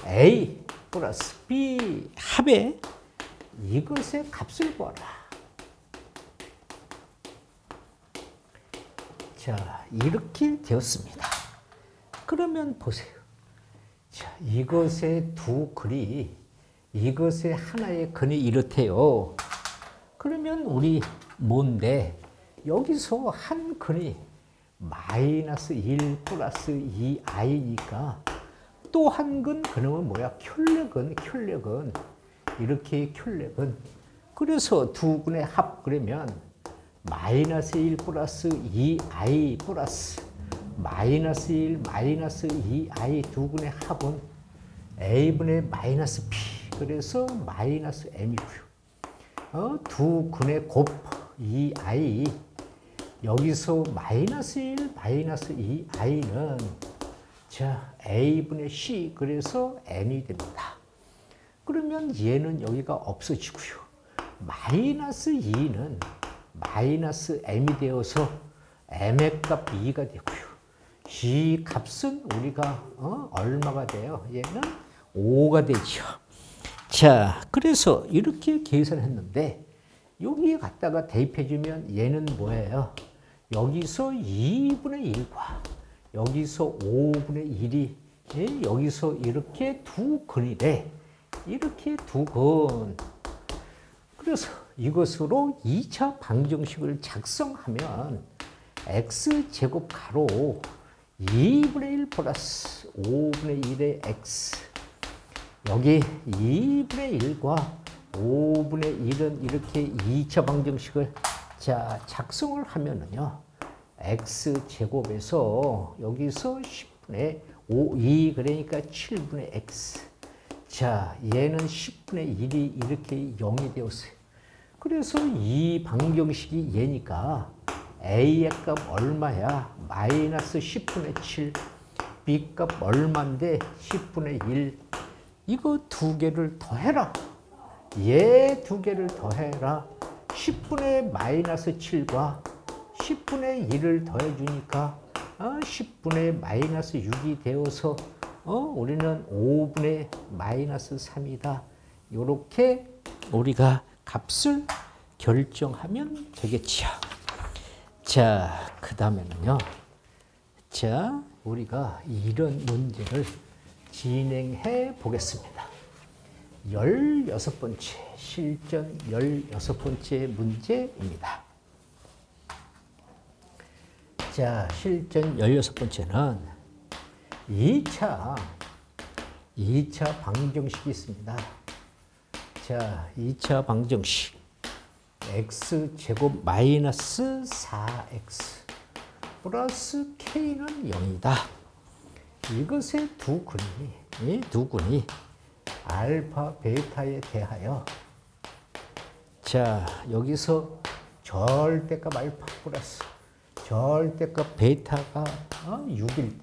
A 플러스 B 합의 이것의 값을 구하라. 자, 이렇게 되었습니다. 그러면 보세요. 자, 이것의 두 근이 이것의 하나의 근이 이렇대요. 그러면 우리 뭔데 여기서 한 근이 마이너스 1 플러스 2i니까 또 한 근 그러면 뭐야? 켤레근 이렇게 켤레근 그래서 두 근의 합 그러면 마이너스 1 플러스 2i 플러스 마이너스 1 마이너스 2i 두 근의 합은 a분의 마이너스 p 그래서 마이너스 m이고요. 두 근의 곱 2i 여기서 마이너스 1 마이너스 2i는 자 a분의 c 그래서 n이 됩니다. 그러면 얘는 여기가 없어지고요. 마이너스 2는 마이너스 m이 되어서 m의 값 2가 되고요. 이 값은 우리가 얼마가 돼요? 얘는 5가 되죠. 자, 그래서 이렇게 계산했는데 여기에 갖다가 대입해주면 얘는 뭐예요? 여기서 2분의 1과 여기서 5분의 1이 여기서 이렇게 두 근이래. 이렇게 두 근. 그래서 이것으로 2차 방정식을 작성하면 x제곱 가로 2분의 1 플러스 5분의 1의 x 여기 2분의 1과 5분의 1은 이렇게 2차 방정식을 자 작성을 하면은요. x제곱에서 여기서 10분의 2 그러니까 7분의 x. 자 얘는 10분의 1이 이렇게 0이 되었어요. 그래서 이 방정식이 얘니까 a의 값 얼마야? 마이너스 10분의 7. b 값 얼마인데 10분의 1. 이거 두 개를 더해라. 얘 두 개를 더해라. 10분의 마이너스 7과 10분의 1을 더해주니까 10분의 마이너스 6이 되어서 우리는 5분의 마이너스 3이다. 이렇게 우리가 값을 결정하면 되겠지요. 자, 그 다음에는요. 자, 우리가 이런 문제를 진행해 보겠습니다. 16번째, 실전 16번째 문제입니다. 자, 실전 16번째는 2차 방정식이 있습니다. 자, 2차 방정식. x제곱 마이너스 4x 플러스 k는 0이다. 이것의 두 근이 알파, 베타에 대하여 자 여기서 절대값 알파 플러스 절대값 베타가 6일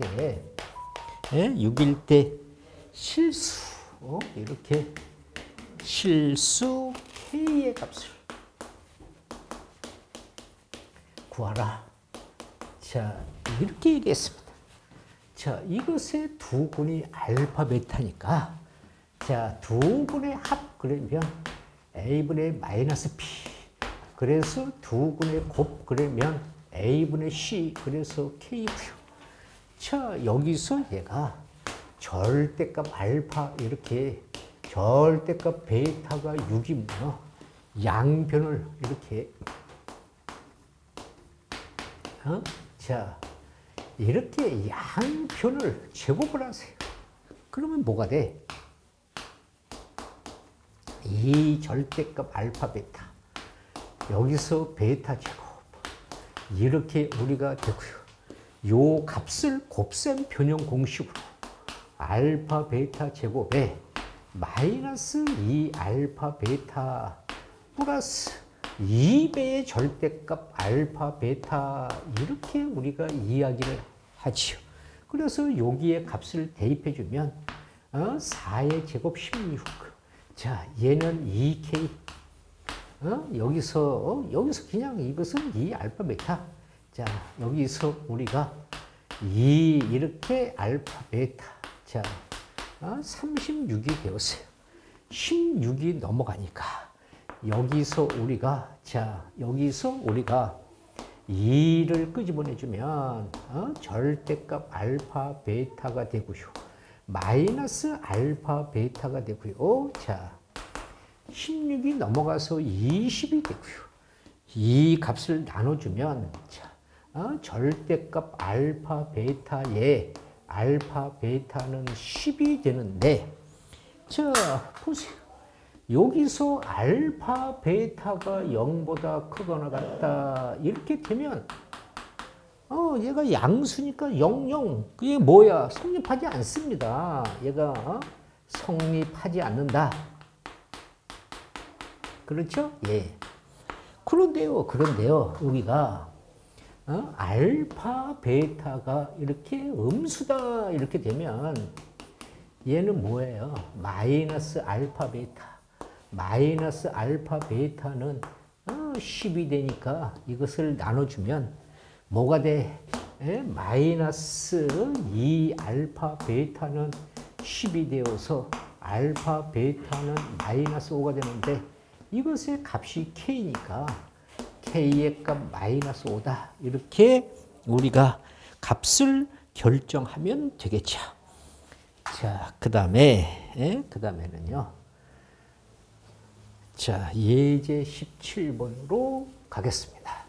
때 실수 이렇게 실수 k의 값을 구하라. 자 이렇게 얘기했습니다. 자 이것의 두 근이 알파, 베타니까 자, 두 분의 합 그러면 a분의 마이너스 p 그래서 두 분의 곱 그러면 a분의 c 그래서 k고요. 자, 여기서 얘가 절대값 알파 이렇게 절대값 베타가 6이면 양변을 이렇게 자, 이렇게 양변을 제곱을 하세요. 그러면 뭐가 돼? 이 절대값 알파 베타 여기서 베타 제곱 이렇게 우리가 되고요. 요 값을 곱셈 변형 공식으로 알파 베타 제곱에 마이너스 2 알파 베타 플러스 2배의 절대값 알파 베타 이렇게 우리가 이야기를 하지요. 그래서 여기에 값을 대입해 주면 4의 제곱 16 자, 얘는 2K. 여기서 그냥 이것은 2 알파 베타. 자, 여기서 우리가 2 이렇게 알파 베타. 자, 36이 되었어요. 16이 넘어가니까 여기서 우리가 2를 끄집어내주면 절대값 알파 베타가 되고요. 마이너스 알파 베타가 되고요. 자, 16이 넘어가서 20이 되고요. 이 값을 나눠주면 자, 절대값 알파 베타에 알파 베타는 10이 되는데 자, 보세요. 여기서 알파 베타가 0보다 크거나 같다 이렇게 되면 얘가 양수니까 0, 0. 그게 뭐야? 성립하지 않습니다. 얘가 성립하지 않는다. 그렇죠? 예. 그런데요, 여기가 알파, 베타가 이렇게 음수다 이렇게 되면 얘는 뭐예요? 마이너스 알파, 베타. 마이너스 알파, 베타는 10이 되니까 이것을 나눠주면 뭐가 돼? 마이너스 2 알파 베타는 10이 되어서 알파 베타는 마이너스 5가 되는데 이것의 값이 k니까 k의 값 마이너스 5다. 이렇게 우리가 값을 결정하면 되겠죠. 자, 그 다음에는요. 자, 예제 17번으로 가겠습니다.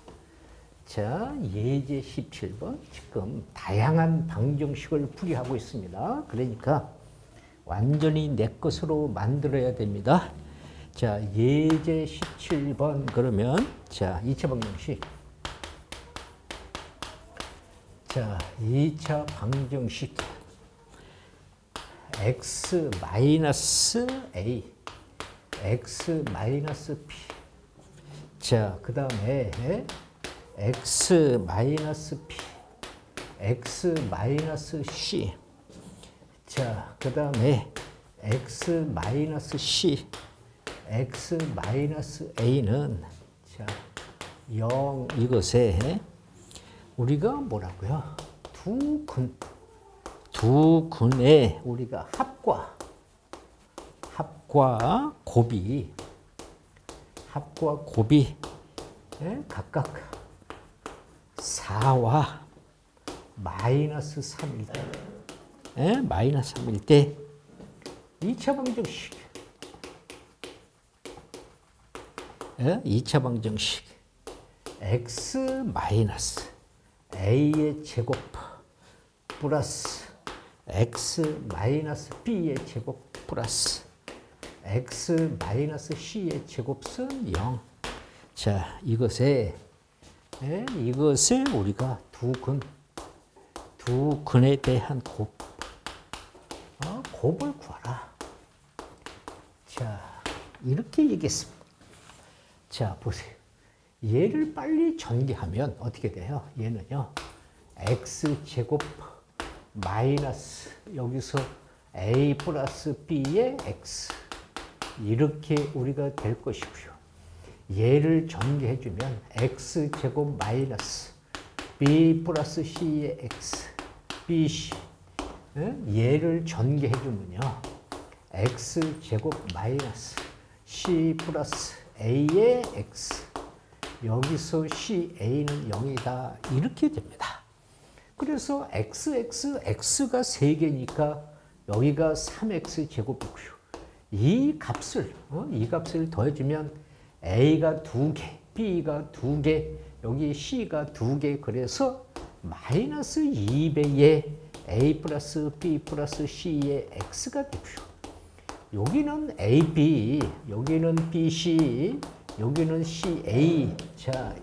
자, 예제 17번. 지금 다양한 방정식을 풀이하고 있습니다. 그러니까 완전히 내 것으로 만들어야 됩니다. 자, 예제 17번 그러면 자, 2차 방정식. 자, 2차 방정식 x 마이너스 a x 마이너스 p. 자, 그 다음에 x 마이너스 p x 마이너스 c. 자, 그 다음에 x 마이너스 c x 마이너스 a는 자, 0 이것에 우리가 뭐라고요? 두 근의 우리가 합과 곱이 각각 4와 마이너스 3일 때, 마이너스 3일 때 2차 방정식, 2차 방정식 x 마이너스 a의 제곱 플러스 x 마이너스 b의 제곱 플러스 x 마이너스 c의 제곱은 0. 자, 이것을 우리가 두 근에 대한 곱을 구하라. 자, 이렇게 얘기했습니다. 자, 보세요. 얘를 빨리 전개하면 어떻게 돼요? 얘는요, x제곱 마이너스 여기서 a 플러스 b의 x 이렇게 우리가 될 것이고요. 얘를 전개해주면 x제곱 마이너스 b 플러스 c의 x bc. 얘를 전개해주면요, x제곱 마이너스 c 플러스 a의 x 여기서 CA는 0이다. 이렇게 됩니다. 그래서 x가 3개니까 여기가 3x 제곱이고요. 이 값을 더해주면 A가 2개, B가 2개, 여기 C가 2개, 그래서 마이너스 2배의 A 플러스 B 플러스 C의 X가 되고요. 여기는 AB, 여기는 BC, 여기는 CA. 자,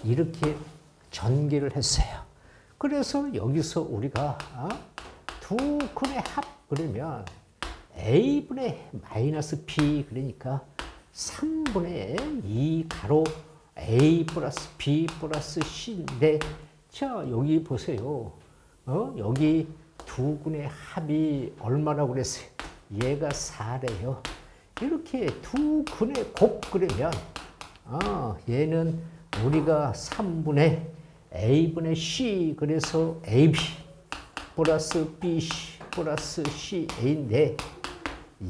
이렇게 전개를 했어요. 그래서 여기서 우리가 두 근의 합 그러면 A분의 마이너스 B, 그러니까 3분의 2 가로 A 플러스 B 플러스 C인데, 자, 여기 보세요. 여기 두 근의 합이 얼마라고 그랬어요? 얘가 4래요. 이렇게 두 근의 곱 그러면 얘는 우리가 3분의 A분의 C, 그래서 AB 플러스 BC 플러스 CA인데,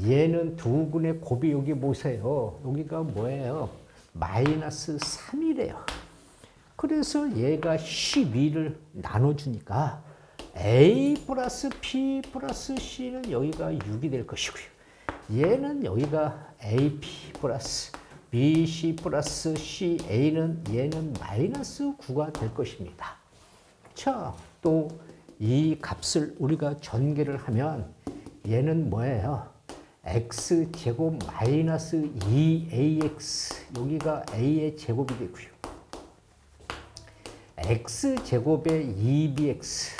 얘는 두 근의 곱이 여기 보세요. 여기가 뭐예요? 마이너스 3이래요. 그래서 얘가 12를 나눠주니까 A 플러스 P 플러스 C는 여기가 6이 될 것이고요. 얘는 여기가 AP 플러스 BC 플러스 CA는 얘는 마이너스 9가 될 것입니다. 자, 또 이 값을 우리가 전개를 하면 얘는 뭐예요? x제곱 마이너스 2ax, 여기가 a의 제곱이 되고요. x제곱에 2bx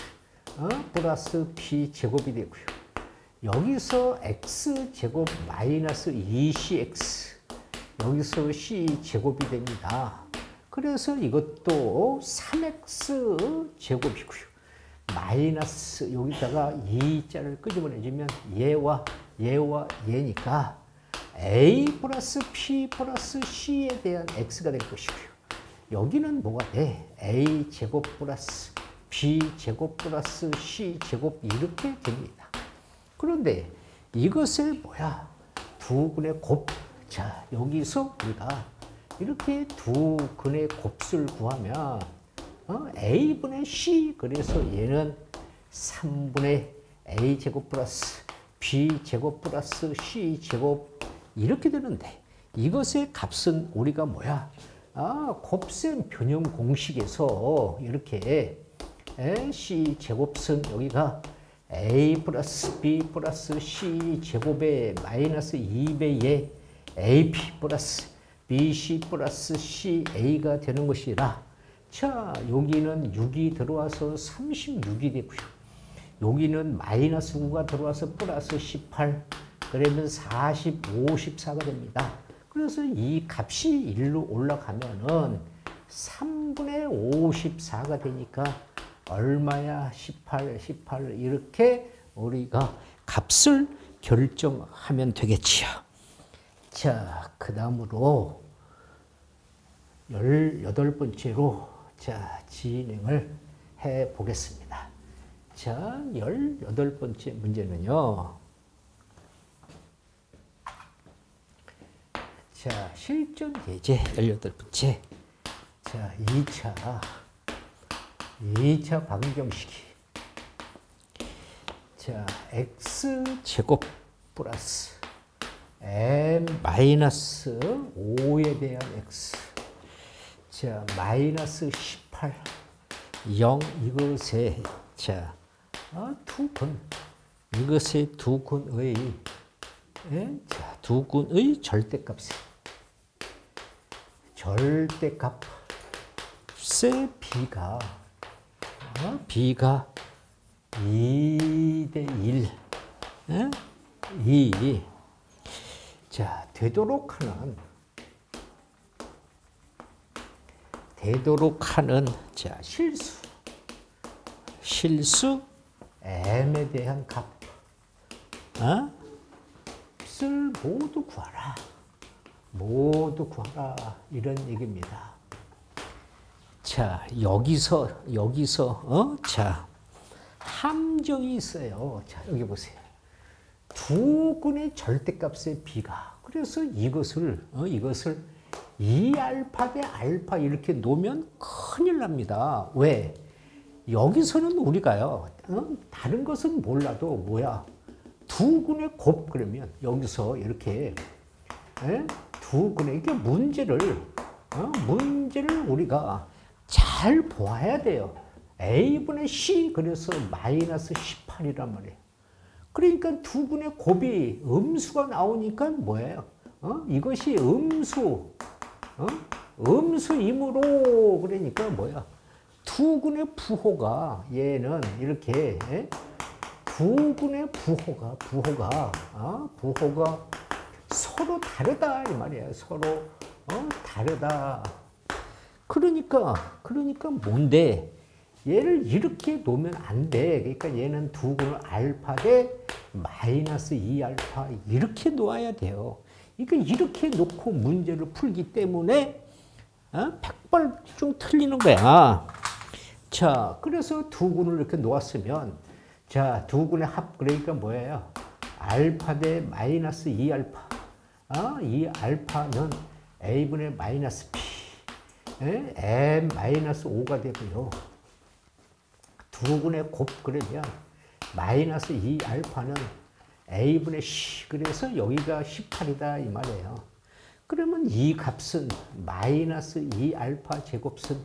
플러스 b제곱이 되고요. 여기서 x제곱 마이너스 2cx, 여기서 c제곱이 됩니다. 그래서 이것도 3x 제곱이고요. 마이너스 여기다가 2자를 끄집어내주면 얘와 얘니까 a 플러스 p 플러스 c에 대한 x가 될 것이고요. 여기는 뭐가 돼? a 제곱 플러스 b 제곱 플러스 c 제곱 이렇게 됩니다. 그런데 이것을 뭐야? 두 근의 곱. 자, 여기서 우리가 이렇게 두 근의 곱수를 구하면 a분의 c, 그래서 얘는 3분의 a 제곱 플러스 b 제곱 플러스 c 제곱 이렇게 되는데, 이것의 값은 우리가 뭐야? 곱셈 변형 공식에서 이렇게 c 제곱은 여기가 a 플러스 b 플러스 c 제곱에 마이너스 2배의 ap 플러스 bc 플러스 ca가 되는 것이라. 자, 여기는 6이 들어와서 36이 되고요. 여기는 마이너스 9가 들어와서 플러스 18. 그러면 40, 54가 됩니다. 그래서 이 값이 1로 올라가면은 3분의 54가 되니까 얼마야? 18, 18 이렇게 우리가 값을 결정하면 되겠지요. 자, 그 다음으로 18번째로 자, 진행을 해 보겠습니다. 자, 18번째 문제는요. 자, 실전 예제 18번째. 자, 2차 방정식이. 자, x제곱 플러스 m 마이너스 5에 대한 x. 자, 마이너스 18. 0 이것에 자, 두 근. 이것의 두 근의 자, 두 근의 절대값이 절대값의 b가 2대 1. 2. 자, 되도록 하는 자, 실수 m에 대한 값을 모두 구하라. 이런 얘기입니다. 자, 여기서 자, 함정이 있어요. 자, 여기 보세요. 두 근의 절대값의 b가. 그래서 이것을 2알파 대 알파 이렇게 놓으면 큰일 납니다. 왜? 여기서는 우리가요, 다른 것은 몰라도 뭐야? 두 근의 곱 그러면 여기서 이렇게 두 근의 이게 문제를 우리가 잘 보아야 돼요. a분의 c 그래서 마이너스 18이란 말이에요. 그러니까 두 근의 곱이 음수가 나오니까 뭐예요? 이것이 음수이므로 그러니까 뭐야? 두 근의 부호가 얘는 이렇게 두 근의 부호가 서로 다르다 이 말이에요. 서로 다르다. 그러니까 뭔데? 얘를 이렇게 놓으면 안 돼. 그러니까 얘는 두 근을 알파 대 마이너스 2알파 이렇게 놓아야 돼요. 그러니까 이렇게 놓고 문제를 풀기 때문에 100발중 틀리는 거야. 자, 그래서 두 근을 이렇게 놓았으면 자, 두 근의 합 그러니까 뭐예요? 알파 대 마이너스 2알파. 이 알파는 a분의 마이너스 b m 마이너스 5가 되고요. 두 근의 곱 그러면 마이너스 2알파는 a분의 c 그래서 여기가 18이다 이 말이에요. 그러면 이 값은 마이너스 2알파 제곱은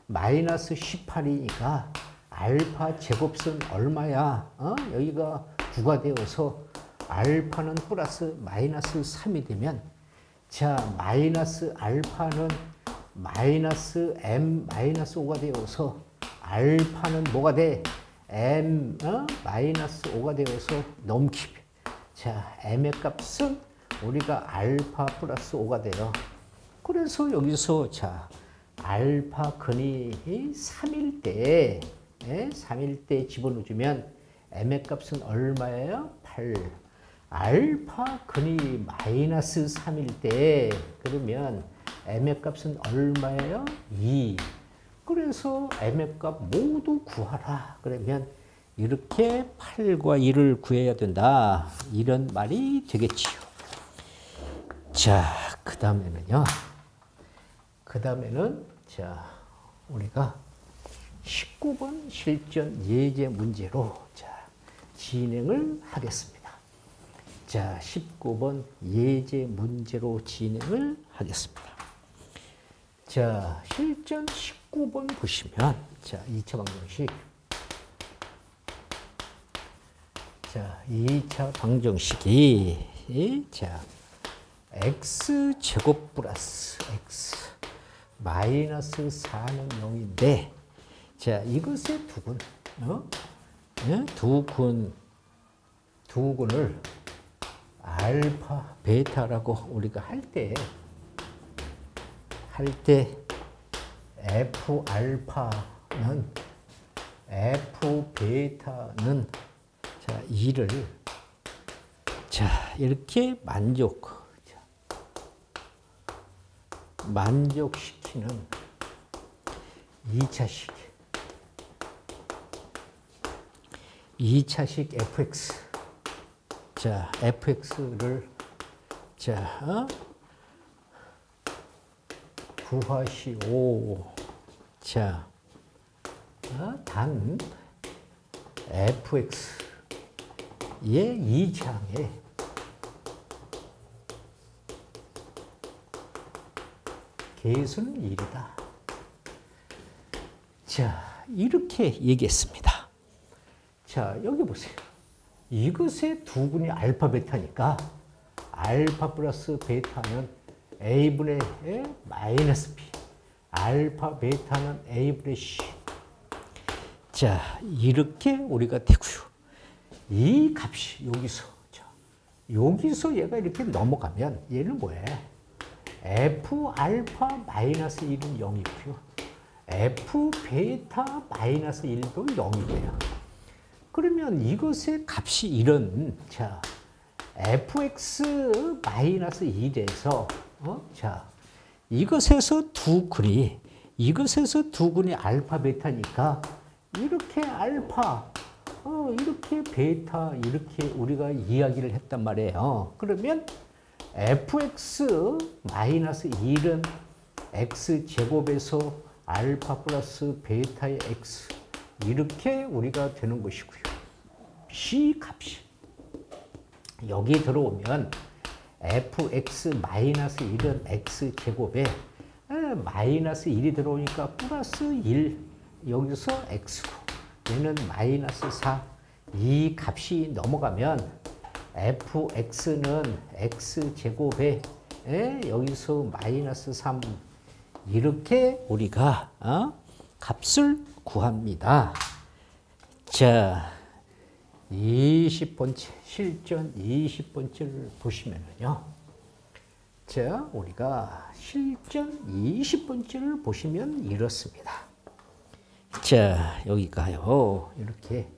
마이너스 18이니까 알파 제곱은 얼마야? 여기가 9가 되어서 알파는 플러스 마이너스 3이 되면 자, 마이너스 알파는 마이너스 m 마이너스 5가 되어서 알파는 뭐가 돼? m 마이너스 5가 되어서 넘기면 자, m의 값은 우리가 알파 플러스 5가 돼요. 그래서 여기서 자, 알파 근이 3일 때 3일 때 집어넣어주면 m의 값은 얼마예요? 8. 알파 근이 마이너스 3일 때 그러면 m의 값은 얼마예요? 2. 그래서 m의 값 모두 구하라. 그러면 이렇게 8과 2를 구해야 된다. 이런 말이 되겠지요. 자, 그 다음에는 자, 우리가 19번 실전 예제 문제로 자, 진행을 하겠습니다. 자, 19번 예제 문제로 진행을 하겠습니다. 자, 실전 19번 보시면 자, 2차 방정식 2차 방정식이 자 x제곱 플러스 x 마이너스 4는 0인데 자 이것의 두근 두근을 알파 베타라고 우리가 할 때 f 알파는 f 베타는 자 이를 자 이렇게 만족시키는 2차식 fx 자 fx를 자 구하시오. 자 단 fx의 2차항에 계수는 1이다. 자, 이렇게 얘기했습니다. 자, 여기 보세요. 이것의 두근이 알파 베타니까 알파 플러스 베타는 a분의 마이너스 b, 알파 베타는 a분의 c. 자, 이렇게 우리가 되고요. 이 값이 여기서 얘가 이렇게 넘어가면 얘는 뭐예요? f 알파 마이너스 1은 0이고요. f 베타 마이너스 1도 0이고요. 그러면 이것의 값이 이런 자 fx 마이너스 1에서 자 이것에서 두근이 알파 베타니까 이렇게 알파 이렇게 베타 이렇게 우리가 이야기를 했단 말이에요. 그러면 fx 마이너스 1은 x제곱에서 알파 플러스 베타의 x 이렇게 우리가 되는 것이고요. c 값이 여기 들어오면 fx 마이너스 1은 x제곱에 마이너스 1이 들어오니까 플러스 1 여기서 x고 얘는 마이너스 4 이 값이 넘어가면 fx는 x제곱에 여기서 마이너스 3 이렇게 우리가 값을 구합니다. 자 20번째 실전 20번째를 보시면요. 자 우리가 실전 20번째를 보시면 이렇습니다. 자 여기가요. 이렇게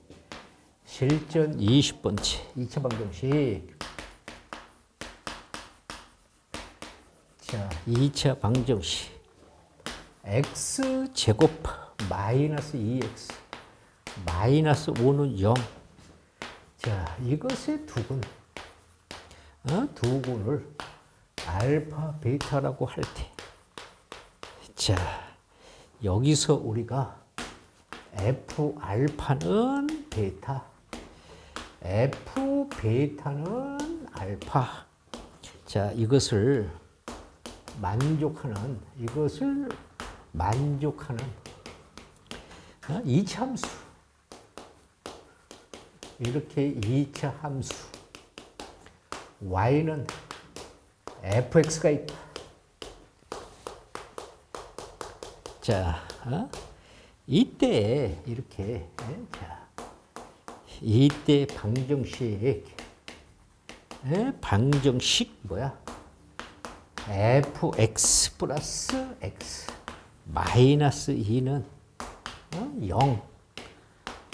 실전 20번째 2차 방정식 자 2차 방정식 x제곱 마이너스 2x 마이너스 5는 0 자 이것의 두근을 알파 베타라고 할 때 자 여기서 우리가 f 알파는 베타 f 베타는 알파 자 이것을 만족하는 2차 함수 이렇게 2차 함수 y는 fx가 있다. 자 이때 이렇게 자 이때 방정식 뭐야? fx 플러스 x 마이너스 2는 0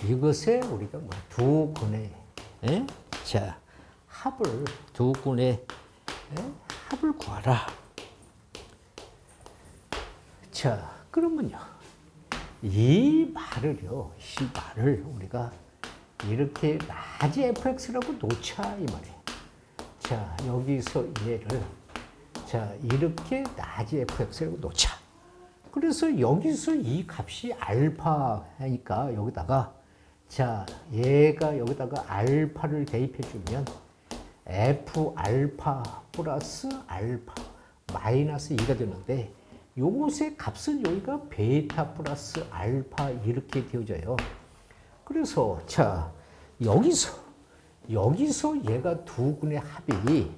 이것에 우리가 뭐 두근의 자 두근의 합을 구하라. 자 그러면요 이 말을 우리가 이렇게 라지 fx라고 놓자 이 말이에요. 자 여기서 얘를 자 이렇게 라지 fx라고 놓자. 그래서 여기서 이 값이 알파니까 여기다가 자 얘가 여기다가 알파를 대입해 주면 f 알파 플러스 알파 마이너스 2가 되는데 요것의 값은 여기가 베타 플러스 알파 이렇게 되어져요. 그래서 자 여기서 여기서 얘가 두 군의 합이,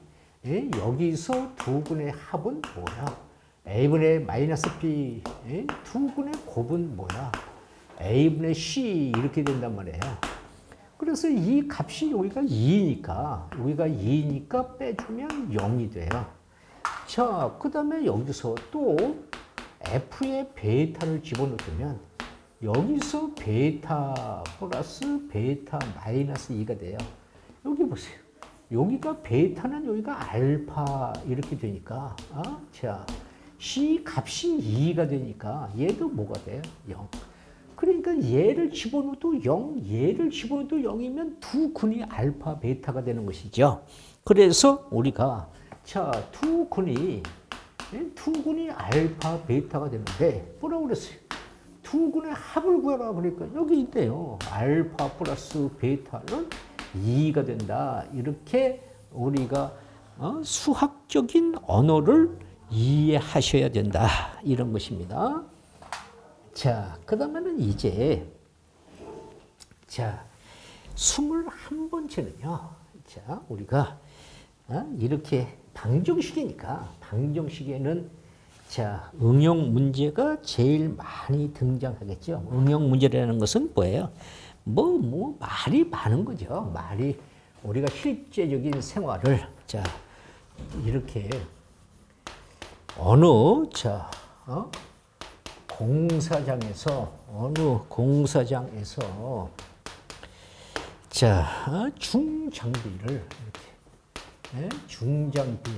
예? 여기서 두 군의 합은 뭐야? a분의 마이너스 b, 예? 두 군의 곱은 뭐야? a분의 c 이렇게 된단 말이에요. 그래서 이 값이 여기가 2니까, 여기가 2니까 빼주면 0이 돼요. 자, 그 다음에 여기서 또 f의 베타를 집어넣으면 여기서 베타 플러스 베타 마이너스 2가 돼요. 여기 보세요. 여기가 베타는 여기가 알파 이렇게 되니까, 자, C 값이 2가 되니까 얘도 뭐가 돼요? 0. 그러니까 얘를 집어넣어도 0, 얘를 집어넣어도 0이면 두 군이 알파, 베타가 되는 것이죠. 그래서 우리가 자, 두 군이 알파, 베타가 되는데 뭐라고 그랬어요? 두 군의 합을 구하라 그러니까 여기 있대요. 알파 플러스 베타는 2가 된다. 이렇게 우리가 수학적인 언어를 이해하셔야 된다. 이런 것입니다. 자, 그 다음에는 이제, 자, 21번째는요. 자, 우리가, 이렇게 방정식이니까, 방정식에는, 자, 응용 문제가 제일 많이 등장하겠죠. 응용 문제라는 것은 뭐예요? 말이 많은 거죠. 말이, 우리가 실제적인 생활을, 자, 이렇게, 어느 공사장에서 자, 중장비를 이렇게 중장비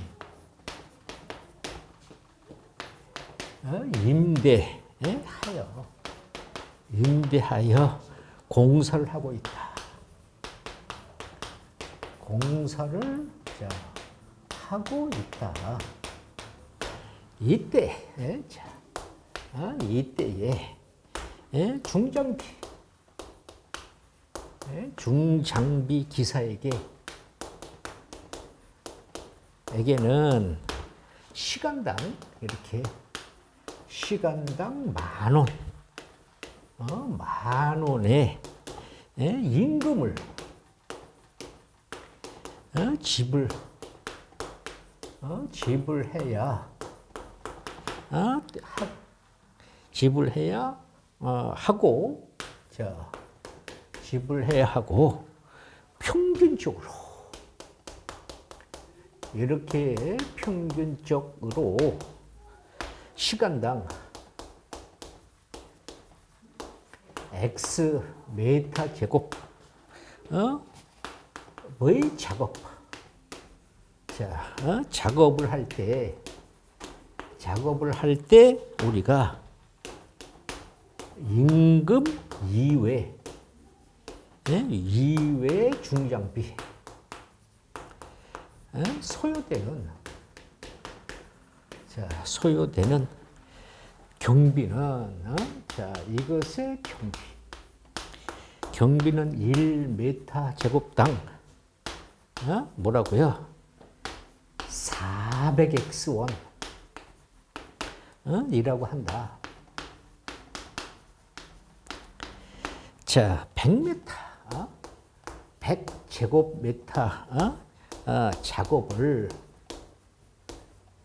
임대하여 공사를 하고 있다. 공사를 자, 하고 있다. 이때 자, 이때에 중장비 기사에게는 시간당 이렇게 시간당 10,000원, 10,000원의 임금을 지불해야 하고, 자, 지불해야 하고, 평균적으로, 이렇게 평균적으로 시간당 X 메타 제곱, 의 작업. 자, 작업을 할 때 우리가 임금 이외 중장비 소요되는 경비는 자, 이것의 경비는 1m 제곱당 뭐라고요? 400x 원 이라고 한다. 자, 100m, 100제곱미터 작업을,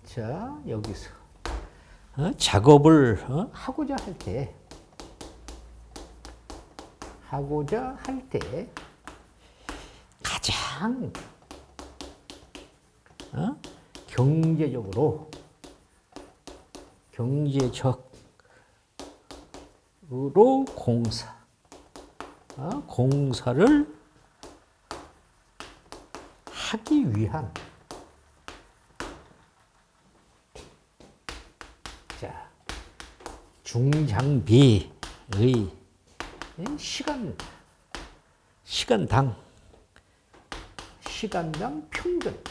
자, 여기서 작업을 하고자 할 때 가장 경제적으로 공사를 하기 위한 자, 중장비의 시간당 평균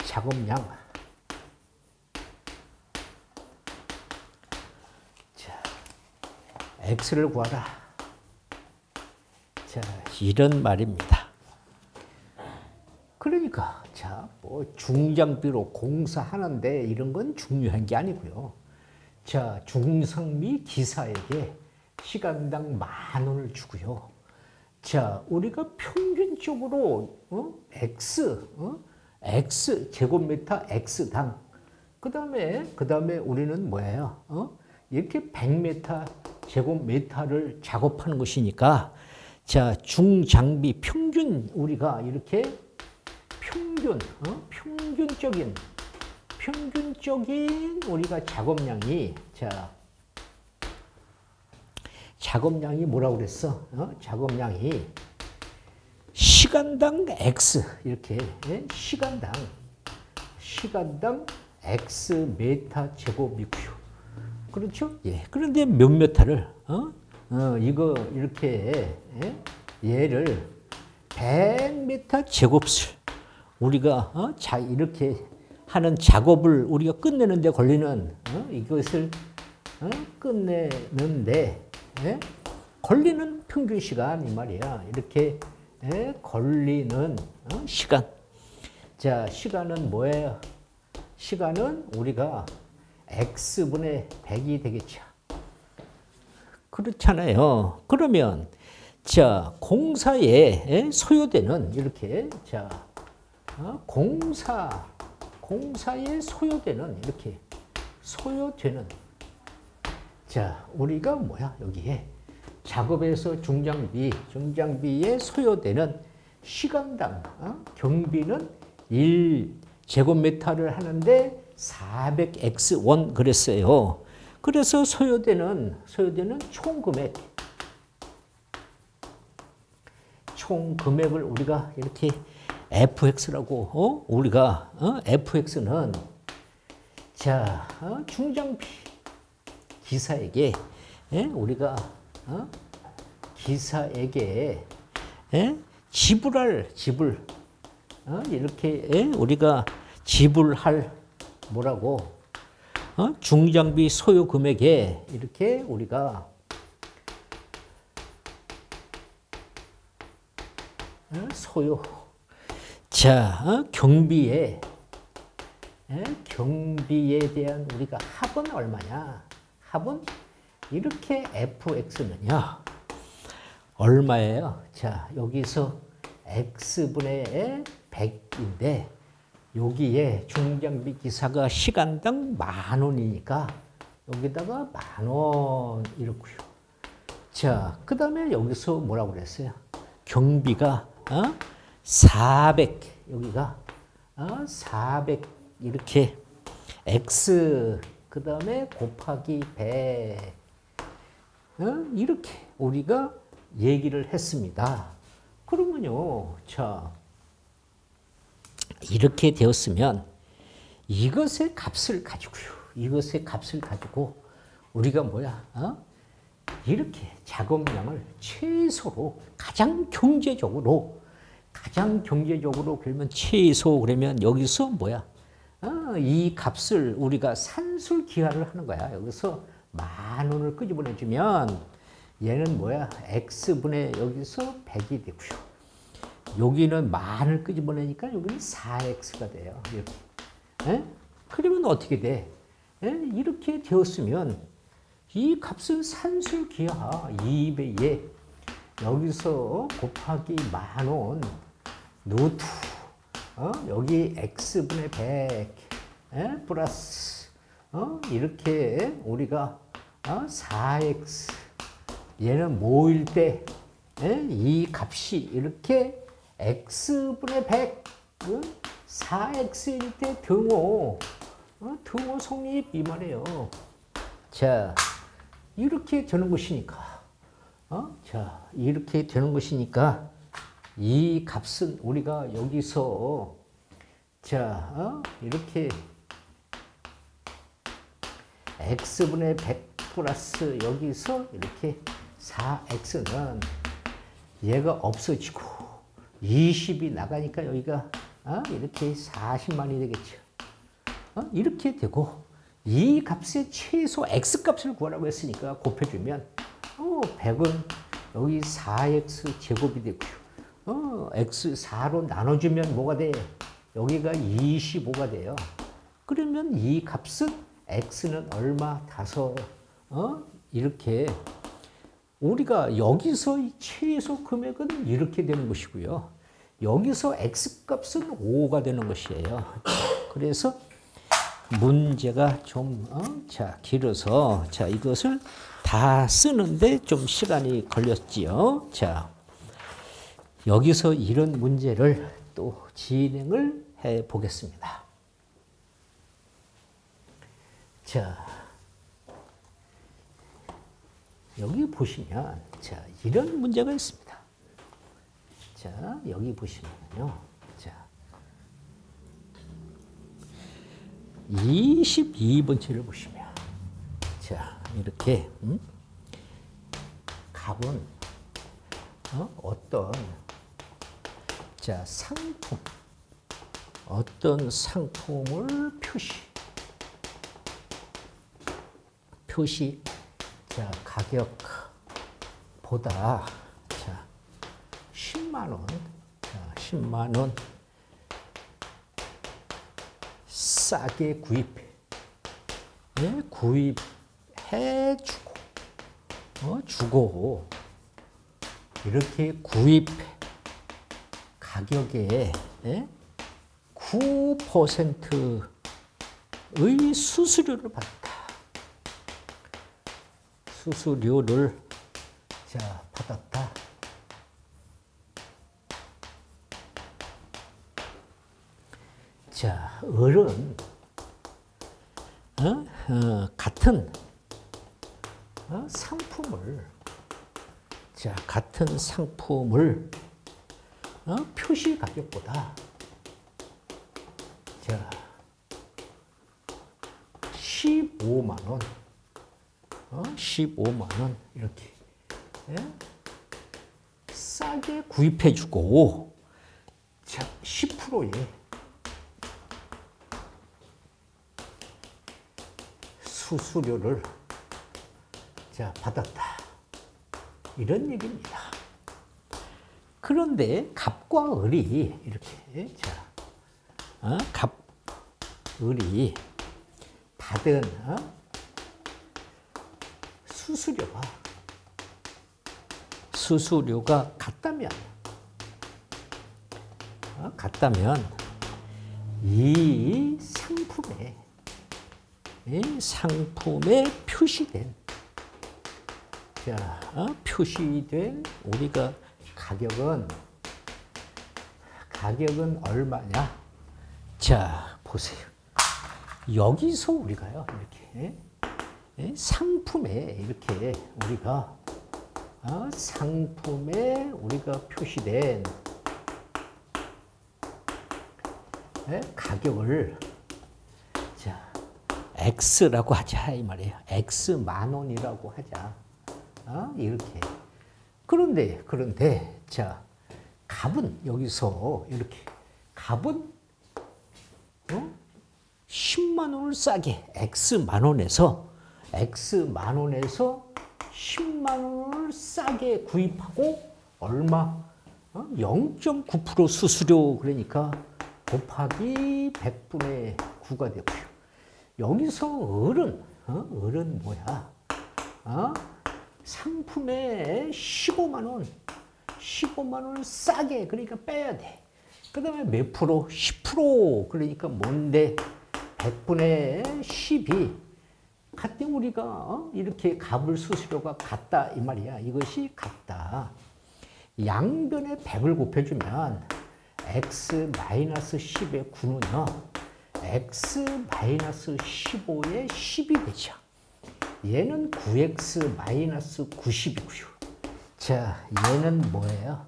작업량, 자, X를 구하라. 자, 이런 말입니다. 그러니까, 자, 중장비로 공사하는데 이런 건 중요한 게 아니고요. 자, 중상비 기사에게 시간당 10,000원을 주고요. 자, 우리가 평균적으로 x 제곱미터 x당 그다음에 우리는 뭐예요? 이렇게 100m 제곱미터를 작업하는 것이니까 자, 중장비 평균 우리가 이렇게 평균적인 우리가 작업량이 자, 작업량이 뭐라고 그랬어? 작업량이 시간당 x 이렇게 시간당 x 메타 제곱미터 그렇죠? 예. 그런데 몇 메타를 이거 이렇게 얘를 100m 제곱을 우리가 자 이렇게 하는 작업을 우리가 끝내는데 걸리는 이것을 끝내는데 걸리는 평균 시간 이 말이야. 이렇게 걸리는 시간. 자, 시간은 뭐예요? 시간은 우리가 x분의 100이 되겠죠. 그렇잖아요. 그러면 자, 공사에 소요되는 이렇게 자, 공사에 소요되는 이렇게 소요되는 자, 우리가 뭐야? 여기에 작업에서 중장비에 소요되는 시간당 경비는 1제곱미터를 하는데 400x1 그랬어요. 그래서 소요되는 총 금액을 우리가 이렇게 fx라고 우리가 fx는 자, 중장비 기사에게 우리가 기사에게 지불 이렇게 우리가 지불할 뭐라고 중장비 소요 금액에 이렇게 우리가 소요 자 경비에 대한 우리가 합은 얼마냐? 합은 이렇게 fx는요 얼마예요? 자, 여기서 x분의 100인데 여기에 중장비 기사가 시간당 10,000원이니까 여기다가 10,000원 이렇고요. 자, 그 다음에 여기서 뭐라고 그랬어요? 경비가 400 여기가 400 이렇게 x 그 다음에 곱하기 100 이렇게 우리가 얘기를 했습니다. 그러면요, 자 이렇게 되었으면 이것의 값을 가지고 우리가 뭐야? 이렇게 작업량을 최소로 가장 경제적으로 그러면 최소 그러면 여기서 뭐야? 이 값을 우리가 산술기하를 하는 거야. 여기서 10,000원을 끄집어내주면 얘는 뭐야? x분의 여기서 100이 되고요. 여기는 10,000을 끄집어내니까 여기는 4x가 돼요. 이렇게. 그러면 어떻게 돼? 이렇게 되었으면 이 값은 산술기하 2배에 여기서 곱하기 10,000원 루트 여기 x분의 100 플러스 이렇게 우리가 4x 얘는 뭐일 때 이 값이 이렇게 x분의 100 4x일 때 등호 성립 이 말이에요. 자, 이렇게 되는 것이니까 자, 이렇게 되는 것이니까 이 값은 우리가 여기서 자, 이렇게 x분의 100 플러스 여기서 이렇게 4x는 얘가 없어지고 20이 나가니까 여기가 이렇게 40만이 되겠죠. 이렇게 되고 이 값의 최소 x값을 구하라고 했으니까 곱해주면 100은 여기 4x 제곱이 되고요. x 4로 나눠주면 뭐가 돼? 여기가 25가 돼요. 그러면 이 값은 x는 얼마? 5 이렇게 우리가 여기서 최소 금액은 이렇게 되는 것이고요. 여기서 X값은 5가 되는 것이에요. 그래서 문제가 좀 길어서 자 이것을 다 쓰는데 좀 시간이 걸렸지요. 자 여기서 이런 문제를 또 진행을 해 보겠습니다. 자 여기 보시면 자 이런 문제가 있습니다. 자 여기 보시면요. 자 22번째를 보시면 자 이렇게 값은 어떤 자 상품 어떤 상품을 표시 자 가격보다 자 10만 원 자 10만 원 싸게 구입해 주고 이렇게 구입 가격에 9%의 수수료를 받았다. 수수료를 자 받았다. 자, 을은 같은 상품을 자 같은 상품을 표시 가격보다 자 15만 원 15만 원 이렇게 싸게 구입해 주고 자 10%에 수수료를 자 받았다. 이런 얘기입니다. 그런데 갑과 을이 이렇게 자 을이 받은 수수료가 같다면 이 상품에 표시된 우리가 가격은 얼마냐? 자 보세요. 여기서 우리가요 이렇게 상품에 이렇게 우리가 상품에 우리가 표시된 가격을 자 X라고 하자 이 말이에요. X만 원이라고 하자. 이렇게. 그런데 자 값은 여기서 이렇게 값은 10만 원을 싸게 X만 원에서 10만 원을 싸게 구입하고 얼마? 0.9% 수수료 그러니까 곱하기 100분의 9가 되고요. 여기서 을은 뭐야? 상품에 15만 원을 싸게 그러니까 빼야 돼. 그 다음에 몇 프로? 10% 그러니까 뭔데? 100분의 10이 같은 우리가 이렇게 값을 수수료가 같다 이 말이야. 이것이 같다. 양변에 100을 곱해주면 x-10의 9는요. x-15의 10이 되죠. 얘는 9x-90이고요. 자, 얘는 뭐예요?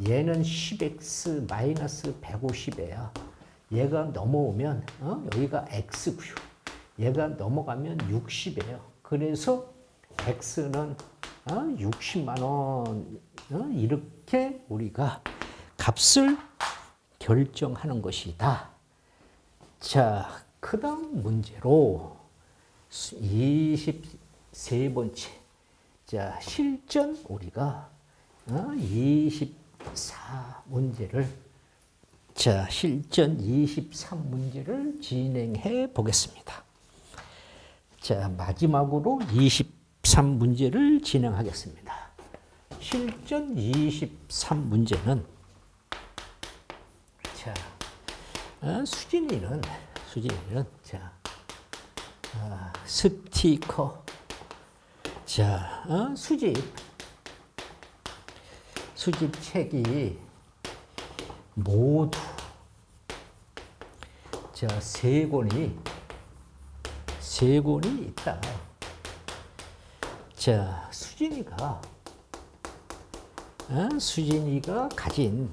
얘는 10x-150이에요. 얘가 넘어오면 여기가 x고요. 얘가 넘어가면 60이에요. 그래서 x는 60만 원 이렇게 우리가 값을 결정하는 것이다. 자, 그 다음 문제로 23번째. 자, 실전 우리가 24문제를 자, 실전 23문제를 진행해 보겠습니다. 자, 마지막으로 23문제를 진행하겠습니다. 실전 23 문제는 자, 수진이는 자, 스티커 자, 수집책이 모두 자, 세 권이 있다. 자, 수진이가 가진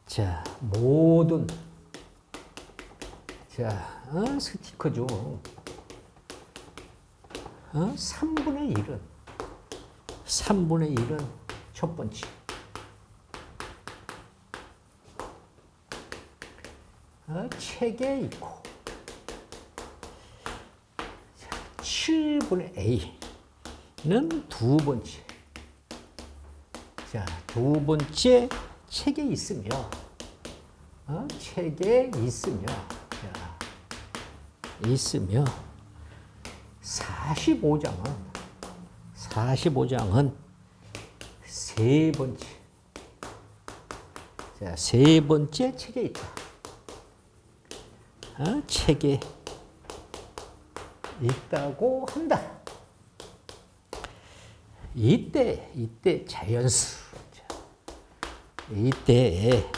자, 모든 자, 스티커 중 3분의 1은 첫 번째 책에 있고 7분의 A는 두 번째 자, 두 번째 책에 있으며 45장은 세 번째 자, 세 번째 책에 있다. 책에 있다고 한다. 이때 자연수. 이때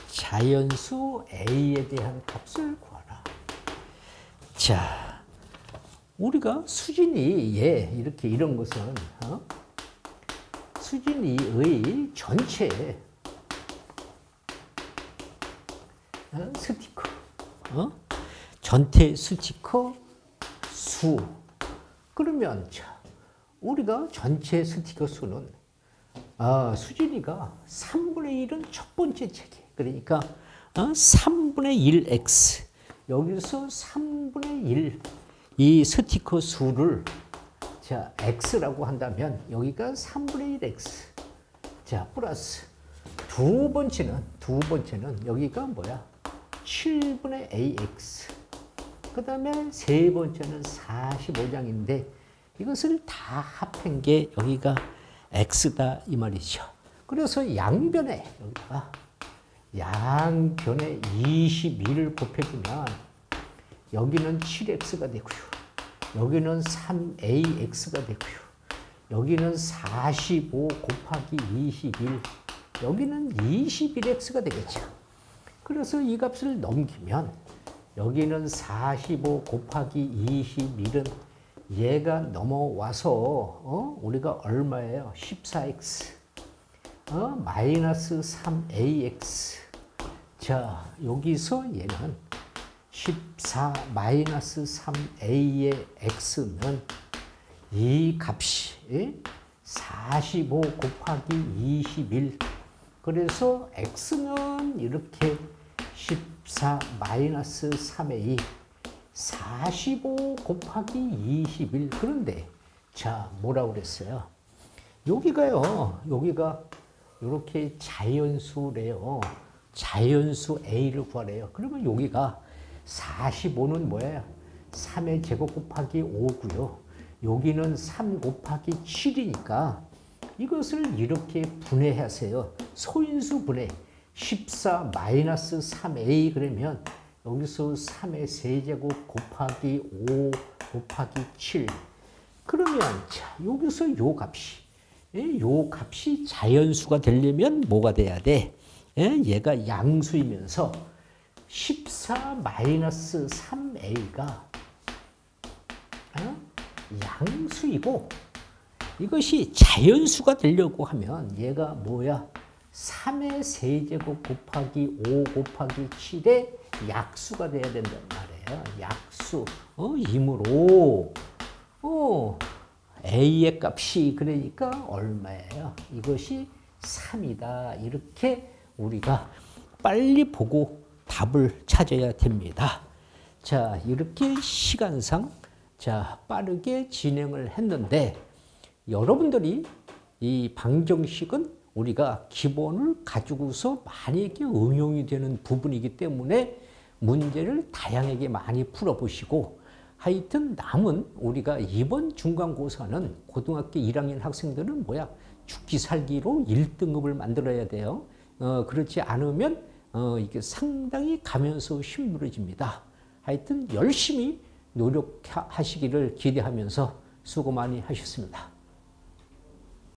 자연수 A에 대한 값을 구하라. 자, 우리가 수진이의 이렇게 이런 것은 수진이의 전체 스티커 전체 스티커 수. 그러면 자, 우리가 전체 스티커 수는 수진이가 3분의 1은 첫 번째 책에 그러니까 3분의 1x 여기서 3분의 1 이 스티커 수를 자 x라고 한다면 여기가 3분의 1x 자 플러스 두 번째는 여기가 뭐야 7분의 ax 그 다음에 세 번째는 45장인데 이것을 다 합한 게 여기가 x다 이 말이죠. 그래서 양변에 여기다가 양변에 22를 곱해주면 여기는 7x가 되고요. 여기는 3ax가 되고요. 여기는 45 곱하기 21 여기는 21x가 되겠죠. 그래서 이 값을 넘기면 여기는 45 곱하기 21은 얘가 넘어와서 우리가 얼마예요? 14x 마이너스 3ax 자 여기서 얘는 14 마이너스 3a의 x는 이 값이 45 곱하기 21 그래서 x는 이렇게 14 마이너스 3a 45 곱하기 21 그런데 자 뭐라고 그랬어요? 여기가 이렇게 자연수래요. 자연수 a를 구하래요. 그러면 여기가 45는 뭐예요? 3의 제곱 곱하기 5고요. 여기는 3 곱하기 7이니까 이것을 이렇게 분해하세요. 소인수 분해 14 마이너스 3a 그러면 여기서 3의 세제곱 곱하기 5 곱하기 7 그러면 자 여기서 요 값이 자연수가 되려면 뭐가 돼야 돼? 얘가 양수이면서 14 마이너스 3a가 양수이고 이것이 자연수가 되려고 하면 얘가 뭐야? 3의 세제곱 곱하기 5 곱하기 7의 약수가 돼야 된단 말이에요. 약수. 이므로 a의 값이 그러니까 얼마예요? 이것이 3이다. 이렇게 우리가 빨리 보고 답을 찾아야 됩니다. 자, 이렇게 시간상 자, 빠르게 진행을 했는데 여러분들이 이 방정식은 우리가 기본을 가지고서 많이 이렇게 응용이 되는 부분이기 때문에 문제를 다양하게 많이 풀어보시고 하여튼 남은 우리가 이번 중간고사는 고등학교 1학년 학생들은 뭐야? 죽기 살기로 1등급을 만들어야 돼요. 그렇지 않으면 이게 상당히 가면서 힘들어집니다. 하여튼 열심히 노력하시기를 기대하면서 수고 많이 하셨습니다.